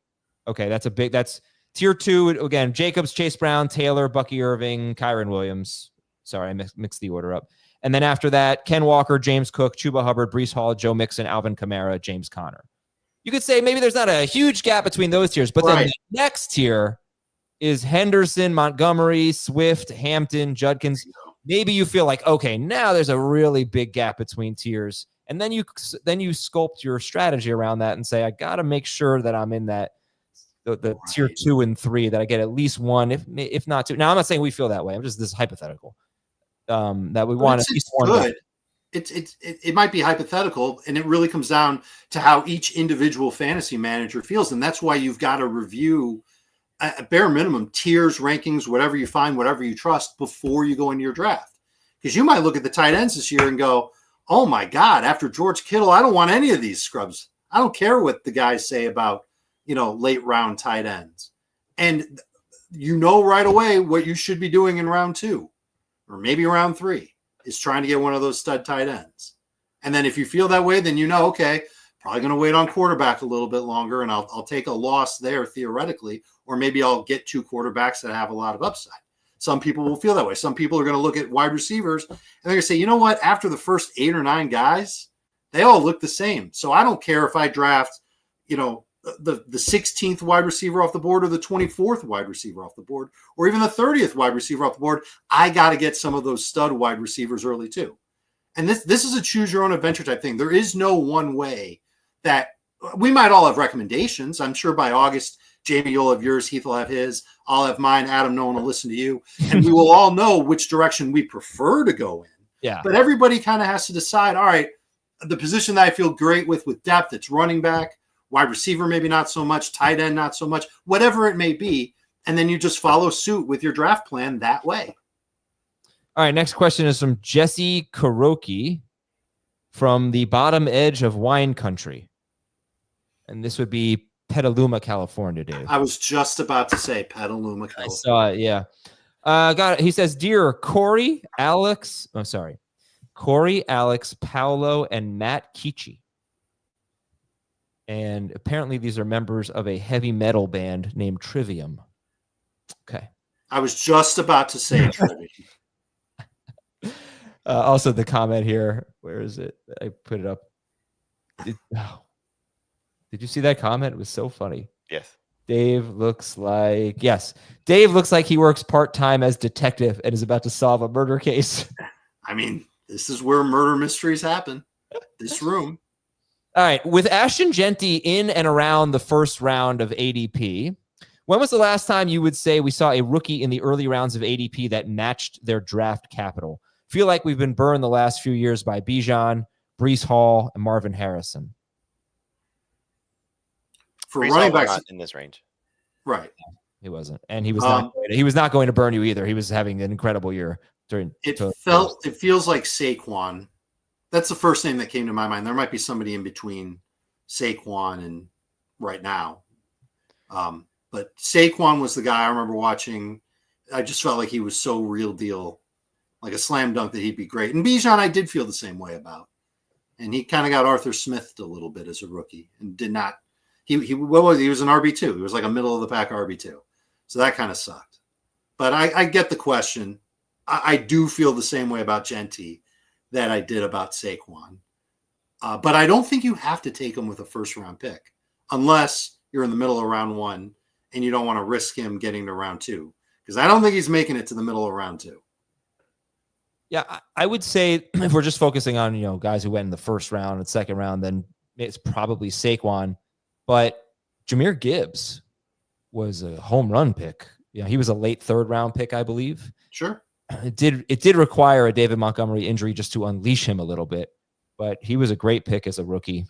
that's tier 2. Again, Jacobs, Chase Brown, Taylor, Bucky Irving, Kyron Williams. Sorry, I mixed the order up. And then after that, Ken Walker, James Cook, Chuba Hubbard, Breece Hall, Joe Mixon, Alvin Kamara, James Conner. You could say maybe there's not a huge gap between those tiers, but then the next tier is Henderson, Montgomery, Swift, Hampton, Judkins. Maybe you feel like, okay, now there's a really big gap between tiers. And then you sculpt your strategy around that and say, I got to make sure that I'm in that the tier 2 and 3, that I get at least one, if not two. Now, I'm not saying we feel that way. I'm just, this is hypothetical. That we want at least one. Good. It might be hypothetical, and it really comes down to how each individual fantasy manager feels. And that's why you've got to review at bare minimum tiers, rankings, whatever you find, whatever you trust before you go into your draft. Because you might look at the tight ends this year and go, oh my God, after George Kittle, I don't want any of these scrubs. I don't care what the guys say about, late round tight ends. And right away what you should be doing in round 2 or maybe round 3 is trying to get one of those stud tight ends. And then if you feel that way, then okay, probably going to wait on quarterback a little bit longer, and I'll take a loss there theoretically, or maybe I'll get 2 quarterbacks that have a lot of upside. Some people will feel that way. Some people are going to look at wide receivers and they're going to say, you know what? After the first 8 or 9 guys, they all look the same. So I don't care if I draft, the 16th wide receiver off the board or the 24th wide receiver off the board or even the 30th wide receiver off the board. I got to get some of those stud wide receivers early too. And this is a choose your own adventure type thing. There is no one way that we might all have recommendations. I'm sure by August, Jamie, you'll have yours. Heath will have his. I'll have mine. Adam, no one will listen to you. And we will all know which direction we prefer to go in. Yeah. But everybody kind of has to decide, all right, the position that I feel great with depth, it's running back, wide receiver, maybe not so much, tight end, not so much, whatever it may be. And then you just follow suit with your draft plan that way. All right. Next question is from Jesse Kuroki from the bottom edge of wine country. And this would be Petaluma, California, Dave. I was just about to say Petaluma, California. I saw it, yeah. Got it. He says, dear Corey, Alex, Paolo, and Matt Kichi. And apparently these are members of a heavy metal band named Trivium. Okay. I was just about to say Trivium. Also the comment here, where is it? I put it up. Did you see that comment? It was so funny. Yes. Dave looks like he works part-time as detective and is about to solve a murder case. I mean, this is where murder mysteries happen. This room. All right. With Ashton Genty in and around the first round of ADP, when was the last time you would say we saw a rookie in the early rounds of ADP that matched their draft capital? Feel like we've been burned the last few years by Bijan, Breece Hall, and Marvin Harrison. For Breece running Hall backs, not in this range. Right. He wasn't. And he was not going to burn you either. He was having an incredible year during it feels like Saquon. That's the first name that came to my mind. There might be somebody in between Saquon and right now. But Saquon was the guy I remember watching. I just felt like he was so real deal, like a slam dunk that he'd be great. And Bijan, I did feel the same way about. And he kind of got Arthur Smithed a little bit as a rookie and did not. He was an RB2. He was like a middle of the pack RB2. So that kind of sucked. But I get the question. I do feel the same way about Genty that I did about Saquon. But I don't think you have to take him with a first round pick unless you're in the middle of round 1 and you don't want to risk him getting to round 2. Because I don't think he's making it to the middle of round 2. Yeah, I would say if we're just focusing on, guys who went in the first round and second round, then it's probably Saquon. But Jahmyr Gibbs was a home run pick. He was a late third round pick, I believe. Sure. It did require a David Montgomery injury just to unleash him a little bit, but he was a great pick as a rookie.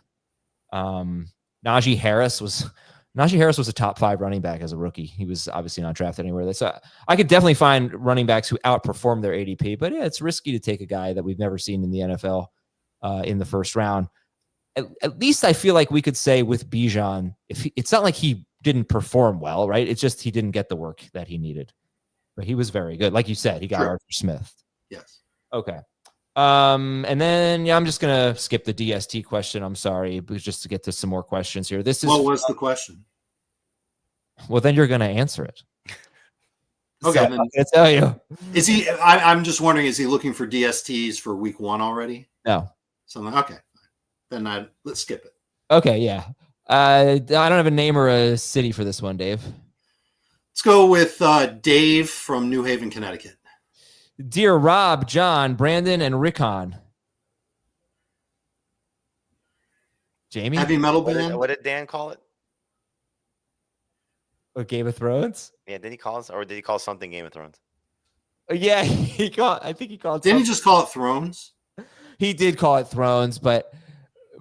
Najee Harris was a top 5 running back as a rookie. He was obviously not drafted anywhere. So I could definitely find running backs who outperform their ADP, but yeah, it's risky to take a guy that we've never seen in the NFL in the first round. At least I feel like we could say with Bijan, it's not like he didn't perform well, right? It's just he didn't get the work that he needed. But he was very good. Like you said, he got Sure. Arthur Smith. Yes. Okay. And then I'm just gonna skip the DST question. I'm sorry, but just to get to some more questions here. What was the question? Well, then you're gonna answer it. Okay. So I'm gonna tell you. Is he? I'm just wondering. Is he looking for DSTs for week 1 already? No. Okay. Then let's skip it. Okay. Yeah. I don't have a name or a city for this one, Dave. Let's go with Dave from New Haven, Connecticut. Dear Rob, John, Brandon, and Rickon. Jamie? Heavy metal What band. did Dan call it? Or Game of Thrones? Yeah, did he call us, or did he call something Game of Thrones? Yeah, I think he called. Didn't he just call it Thrones? He did call it Thrones, but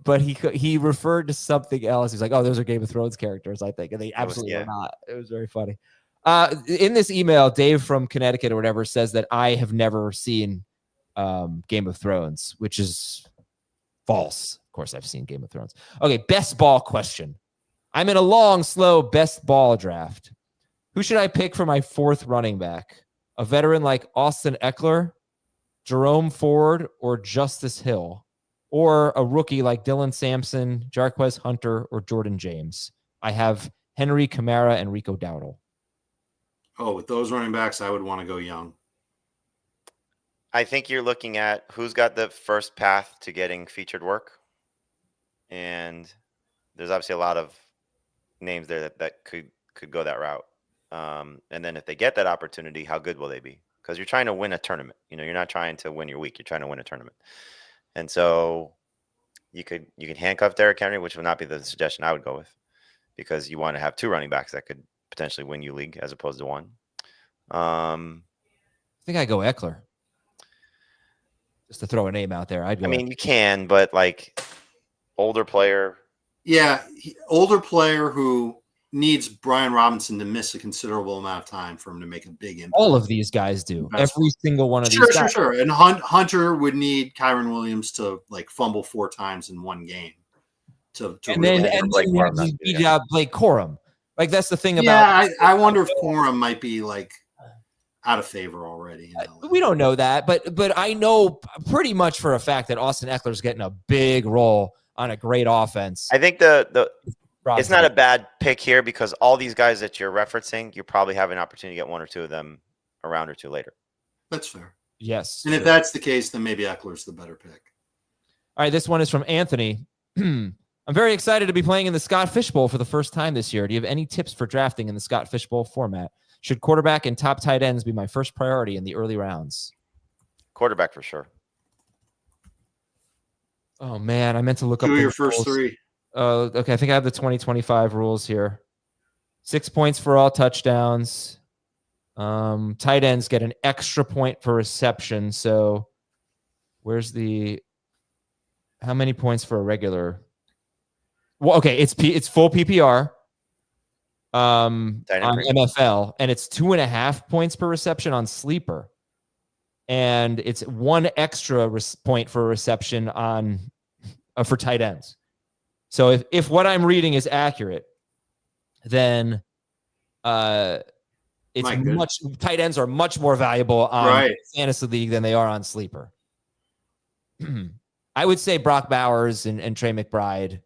he referred to something else. He's like, "Oh, those are Game of Thrones characters," I think, and they absolutely are not. It was very funny. In this email, Dave from Connecticut or whatever says that I have never seen Game of Thrones, which is false. Of course, I've seen Game of Thrones. Okay, best ball question. I'm in a long, slow best ball draft. Who should I pick for my fourth running back? A veteran like Austin Eckler, Jerome Ford, or Justice Hill? Or a rookie like Dylan Sampson, Jarquez Hunter, or Jordan James? I have Henry Kamara and Rico Dowdle. Oh, with those running backs, I would want to go young. I think you're looking at who's got the first path to getting featured work. And there's obviously a lot of names there that could go that route. And then if they get that opportunity, how good will they be? Because you're trying to win a tournament. You're not trying to win your week. You're trying to win a tournament. And so you can handcuff Derrick Henry, which would not be the suggestion I would go with, because you want to have two running backs that could potentially win you league as opposed to one. I think I go Eckler. Just to throw a name out there, I'd go. I mean, you can, but like older player. Yeah, older player who needs Brian Robinson to miss a considerable amount of time for him to make a big impact. All of these guys do. Every single one of these guys. Sure. And Hunter would need Kyron Williams to like fumble 4 times in one game. And then Blake Corum. Like that's the thing about. Yeah, I wonder if Corum might be like out of favor already. We don't know that, but I know pretty much for a fact that Austin Eckler's getting a big role on a great offense. I think it's not a bad pick here because all these guys that you're referencing, you probably have an opportunity to get one or two of them a round or two later. That's fair. Yes. And if that's the case, then maybe Eckler's the better pick. All right, this one is from Anthony. I'm very excited to be playing in the Scott Fish Bowl for the first time this year. Do you have any tips for drafting in the Scott Fish Bowl format? Should quarterback and top tight ends be my first priority in the early rounds? Quarterback for sure. Oh, man, I meant to look up your first three. Okay, I think I have the 2025 rules here. 6 points for all touchdowns. Tight ends get an extra point for reception. So where's how many points for a regular? Well, okay, it's full PPR on NFL, and it's 2.5 points per reception on Sleeper. And it's 1 extra point for reception on for tight ends. So if what I'm reading is accurate, then tight ends are much more valuable on Fantasy League than they are on Sleeper. I would say Brock Bowers and Trey McBride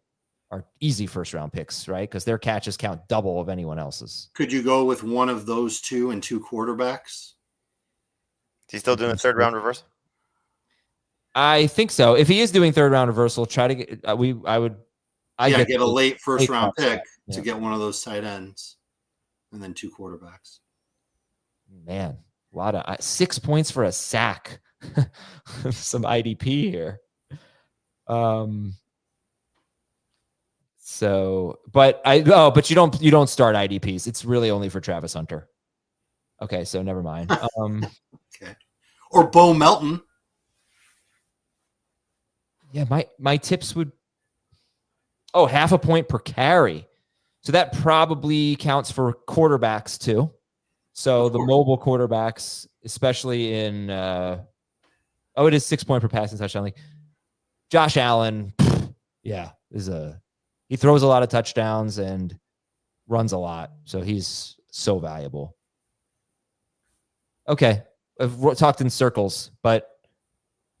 are easy first round picks, right? Because their catches count double of anyone else's. Could you go with one of those two and 2 quarterbacks? Is he still doing a third round reversal? I think so. If he is doing third round reversal, try to get get a late first round pick to get one of those tight ends and then 2 quarterbacks. Man, a lot of 6 points for a sack. Some IDP here. But you don't start IDPs. It's really only for Travis Hunter. Okay, so never mind. Okay. Or Bo Melton. Yeah, my tips would half a point per carry. So that probably counts for quarterbacks too. So the mobile quarterbacks, especially in it is 6 point per passing touchdown. Like Josh Allen, he throws a lot of touchdowns and runs a lot. So he's so valuable. Okay. I've talked in circles, but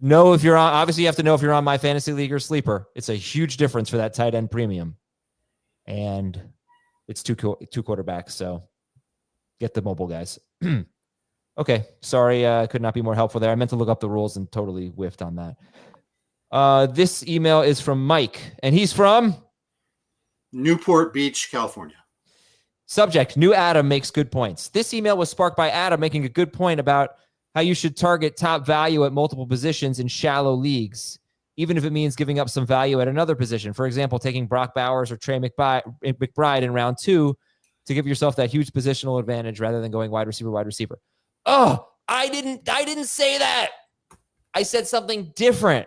you have to know if you're on my fantasy league or sleeper. It's a huge difference for that tight end premium. And it's two quarterbacks. So get the mobile guys. Okay. Sorry. I could not be more helpful there. I meant to look up the rules and totally whiffed on that. This email is from Mike, and he's from Newport Beach, California. Subject: New Adam makes good points. This email was sparked by Adam making a good point about how you should target top value at multiple positions in shallow leagues. even if it means giving up some value at another position. For example, taking Brock Bowers or Trey McBride in round 2 to give yourself that huge positional advantage rather than going wide receiver. Oh, I didn't say that. I said something different.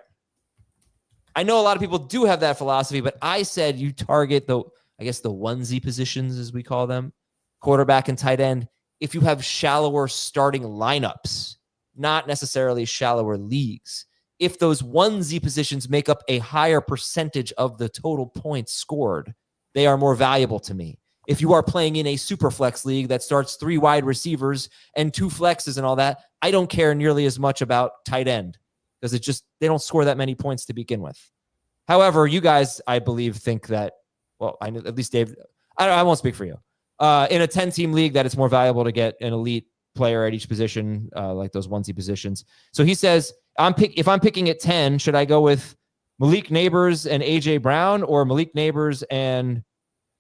I know a lot of people do have that philosophy, but I said you target the onesie positions, as we call them, quarterback and tight end, if you have shallower starting lineups, not necessarily shallower leagues. If those onesie positions make up a higher percentage of the total points scored, they are more valuable to me. If you are playing in a super flex league that starts 3 wide receivers and 2 flexes and all that, I don't care nearly as much about tight end because they don't score that many points to begin with. However, you guys, I believe, think that, well, I know at least Dave, I won't speak for you. In a 10-team league, that it's more valuable to get an elite player at each position, like those onesie positions. So he says, if I'm picking at 10, should I go with Malik Neighbors and AJ Brown, or Malik Neighbors and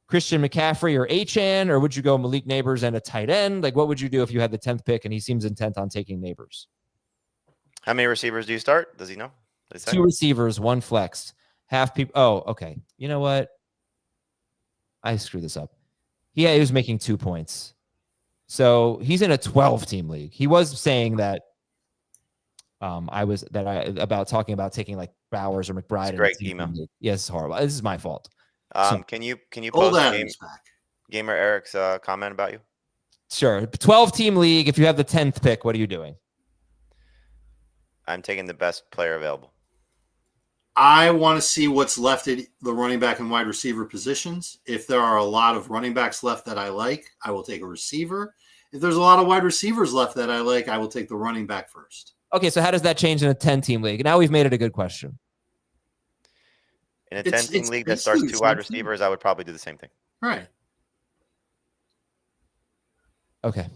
Christian McCaffrey or Achane, or would you go Malik Neighbors and a tight end? Like, what would you do if you had the 10th pick and he seems intent on taking Neighbors? How many receivers do you start? Does he know? 2 receivers, 1 flex. Half people. Oh, okay. You know what? I screwed this up. He was making 2 points. So he's in a 12-team league. He was saying that about talking about taking like Bowers or McBride. Great email. Yes, horrible. This is my fault. Can you post back. Gamer Eric's comment about you? Sure. 12-team league. If you have the 10th pick, what are you doing? I'm taking the best player available. I want to see what's left at the running back and wide receiver positions. If there are a lot of running backs left that I like, I will take a receiver. If there's a lot of wide receivers left that I like, I will take the running back first. Okay, so how does that change in a 10-team league? Now we've made it a good question. In a 10-team league that starts 2 wide receivers, I would probably do the same thing. Right. Okay.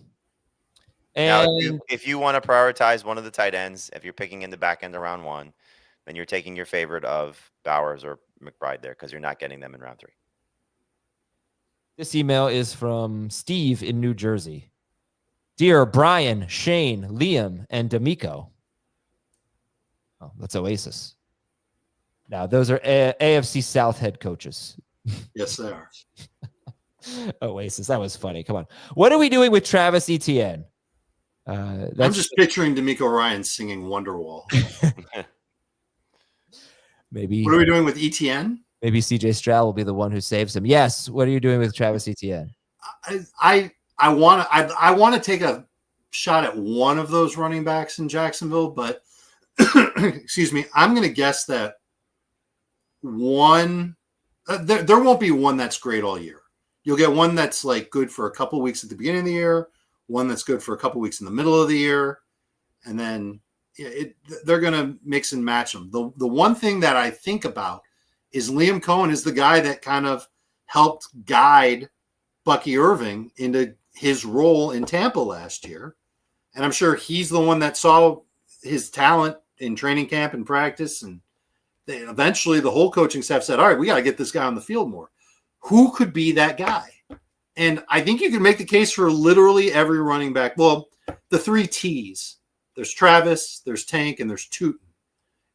Now, And if you want to prioritize one of the tight ends, if you're picking in the back end of round 1, then you're taking your favorite of Bowers or McBride there because you're not getting them in round 3. this email is from Steve in New Jersey. Dear Brian, Shane, Liam, and D'Amico. Oh, that's Oasis. Now, those are AFC South head coaches. Yes, they are. Oasis. That was funny. Come on. What are we doing with Travis Etienne? I'm just picturing D'Amico Ryan singing Wonderwall. Maybe. What are we doing with ETN? Maybe CJ Stroud will be the one who saves him. Yes. What are you doing with Travis Etienne? I want to take a shot at one of those running backs in Jacksonville, but excuse me, I'm going to guess that one there won't be one that's great all year. You'll get one that's like good for a couple of weeks at the beginning of the year, one that's good for a couple of weeks in the middle of the year, and then they're going to mix and match them. The one thing that I think about is Liam Cohen is the guy that kind of helped guide Bucky Irving into his role in Tampa last year. And I'm sure he's the one that saw his talent in training camp and practice. And eventually the whole coaching staff said, all right, we got to get this guy on the field more. Who could be that guy? And I think you can make the case for literally every running back. Well, the 3 T's. There's Travis, there's Tank, and there's Tootin.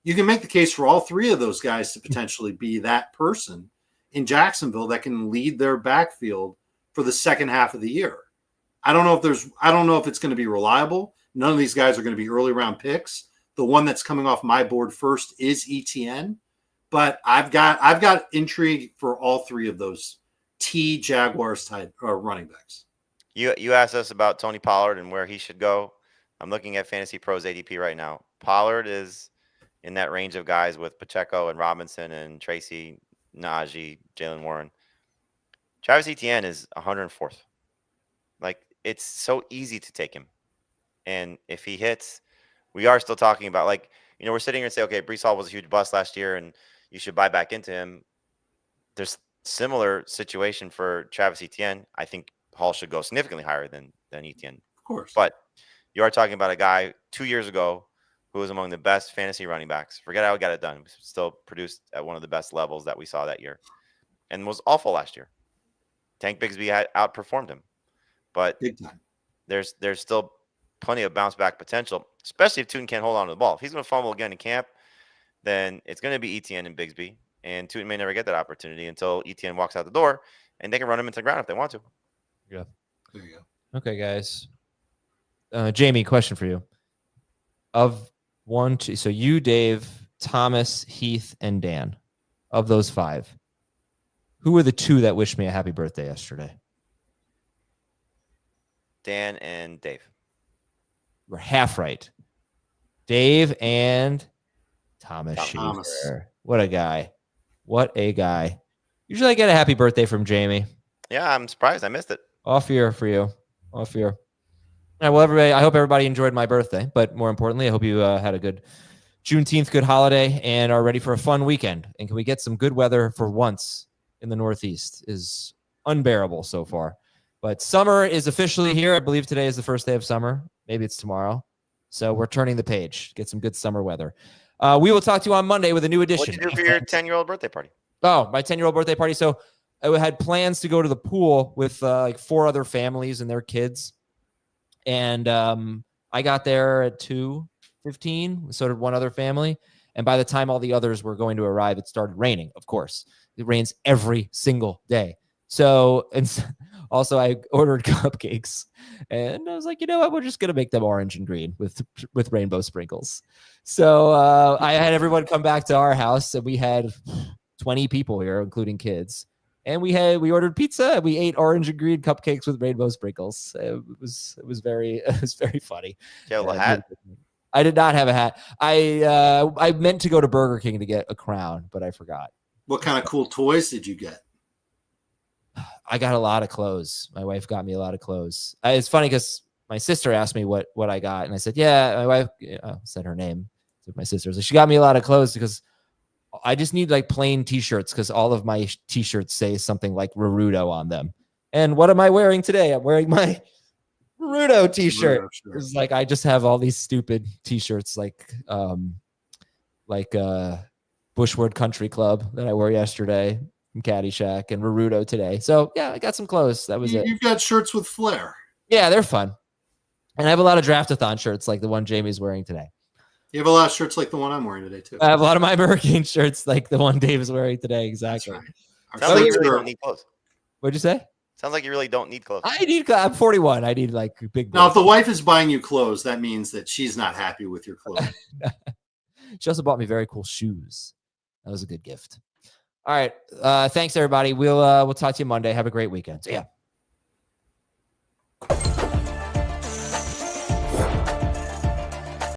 You can make the case for all 3 of those guys to potentially be that person in Jacksonville that can lead their backfield for the second half of the year. I don't know if it's going to be reliable. None of these guys are going to be early round picks. The one that's coming off my board first is ETN, but I've got intrigue for all 3 of those T Jaguars type running backs. You asked us about Tony Pollard and where he should go. I'm looking at Fantasy Pros ADP right now. Pollard is in that range of guys with Pacheco and Robinson and Tracy, Najee, Jalen Warren. Travis Etienne is 104th. Like, it's so easy to take him. And if he hits, we are still talking about, like, we're sitting here and say, okay, Breece Hall was a huge bust last year and you should buy back into him. There's similar situation for Travis Etienne. I think Hall should go significantly higher than Etienne. Of course. But you are talking about a guy 2 years ago who was among the best fantasy running backs. Forget how he got it done. He still produced at one of the best levels that we saw that year and was awful last year. Tank Bigsby had outperformed him. But big time. There's still plenty of bounce back potential, especially if Tootin can't hold on to the ball. If he's going to fumble again in camp, then it's going to be Etienne and Bigsby. And Tootin may never get that opportunity until Etienne walks out the door, and they can run him into the ground if they want to. Yeah. There you go. Okay, guys. Jamie, question for you. Of 1, 2, so you, Dave, Thomas, Heath, and Dan, of those 5, who were the 2 that wished me a happy birthday yesterday? Dan and Dave. We're half right. Dave and Thomas. Thomas. Schaefer. What a guy. What a guy. Usually I get a happy birthday from Jamie. Yeah, I'm surprised I missed it. Off year for you. Off year. All right, well, everybody, I hope everybody enjoyed my birthday, but more importantly, I hope you had a good Juneteenth, good holiday, and are ready for a fun weekend. And can we get some good weather for once in the Northeast? Is unbearable so far. But summer is officially here. I believe today is the first day of summer. Maybe it's tomorrow. So we're turning the page. Get some good summer weather. We will talk to you on Monday with a new edition. What did you do for your 10-year-old birthday party? Oh, my 10-year-old birthday party. So I had plans to go to the pool with like 4 other families and their kids. And I got there at 2:15. So did one other family. And by the time all the others were going to arrive, it started raining, of course. It rains every single day. So, and also I ordered cupcakes. And I was like, you know what? We're just going to make them orange and green with rainbow sprinkles. So I had everyone come back to our house, and we had 20 people here, including kids. And we ordered pizza, and we ate orange and green cupcakes with rainbow sprinkles. It was very funny. Do you have a hat? I did not have a hat. I meant to go to Burger King to get a crown, but I forgot. What kind of cool toys did you get? I got a lot of clothes. My wife got me a lot of clothes. It's funny because my sister asked me what I got, and I said, "Yeah." My wife said her name. So my sister, so she got me a lot of clothes because I just need like plain T-shirts because all of my T-shirts say something like Naruto on them. And what am I wearing today? I'm wearing my Naruto T-shirt. It's like I just have all these stupid T-shirts like Bushwood Country Club that I wore yesterday. Caddyshack and Naruto today. So yeah, I got some clothes. That was it. You've got shirts with flair. Yeah, they're fun. And I have a lot of Draftathon shirts like the one Jamie's wearing today. You have a lot of shirts like the one I'm wearing today too. I have a lot of my Hurricane shirts like the one Dave is wearing today. Exactly. Right. Sounds like you really don't need clothes. What'd you say? Sounds like you really don't need clothes. I'm 41. I need like big. Now, if the wife is buying you clothes, that means that she's not happy with your clothes. She also bought me very cool shoes. That was a good gift. All right. Thanks everybody. We'll talk to you Monday. Have a great weekend. See ya.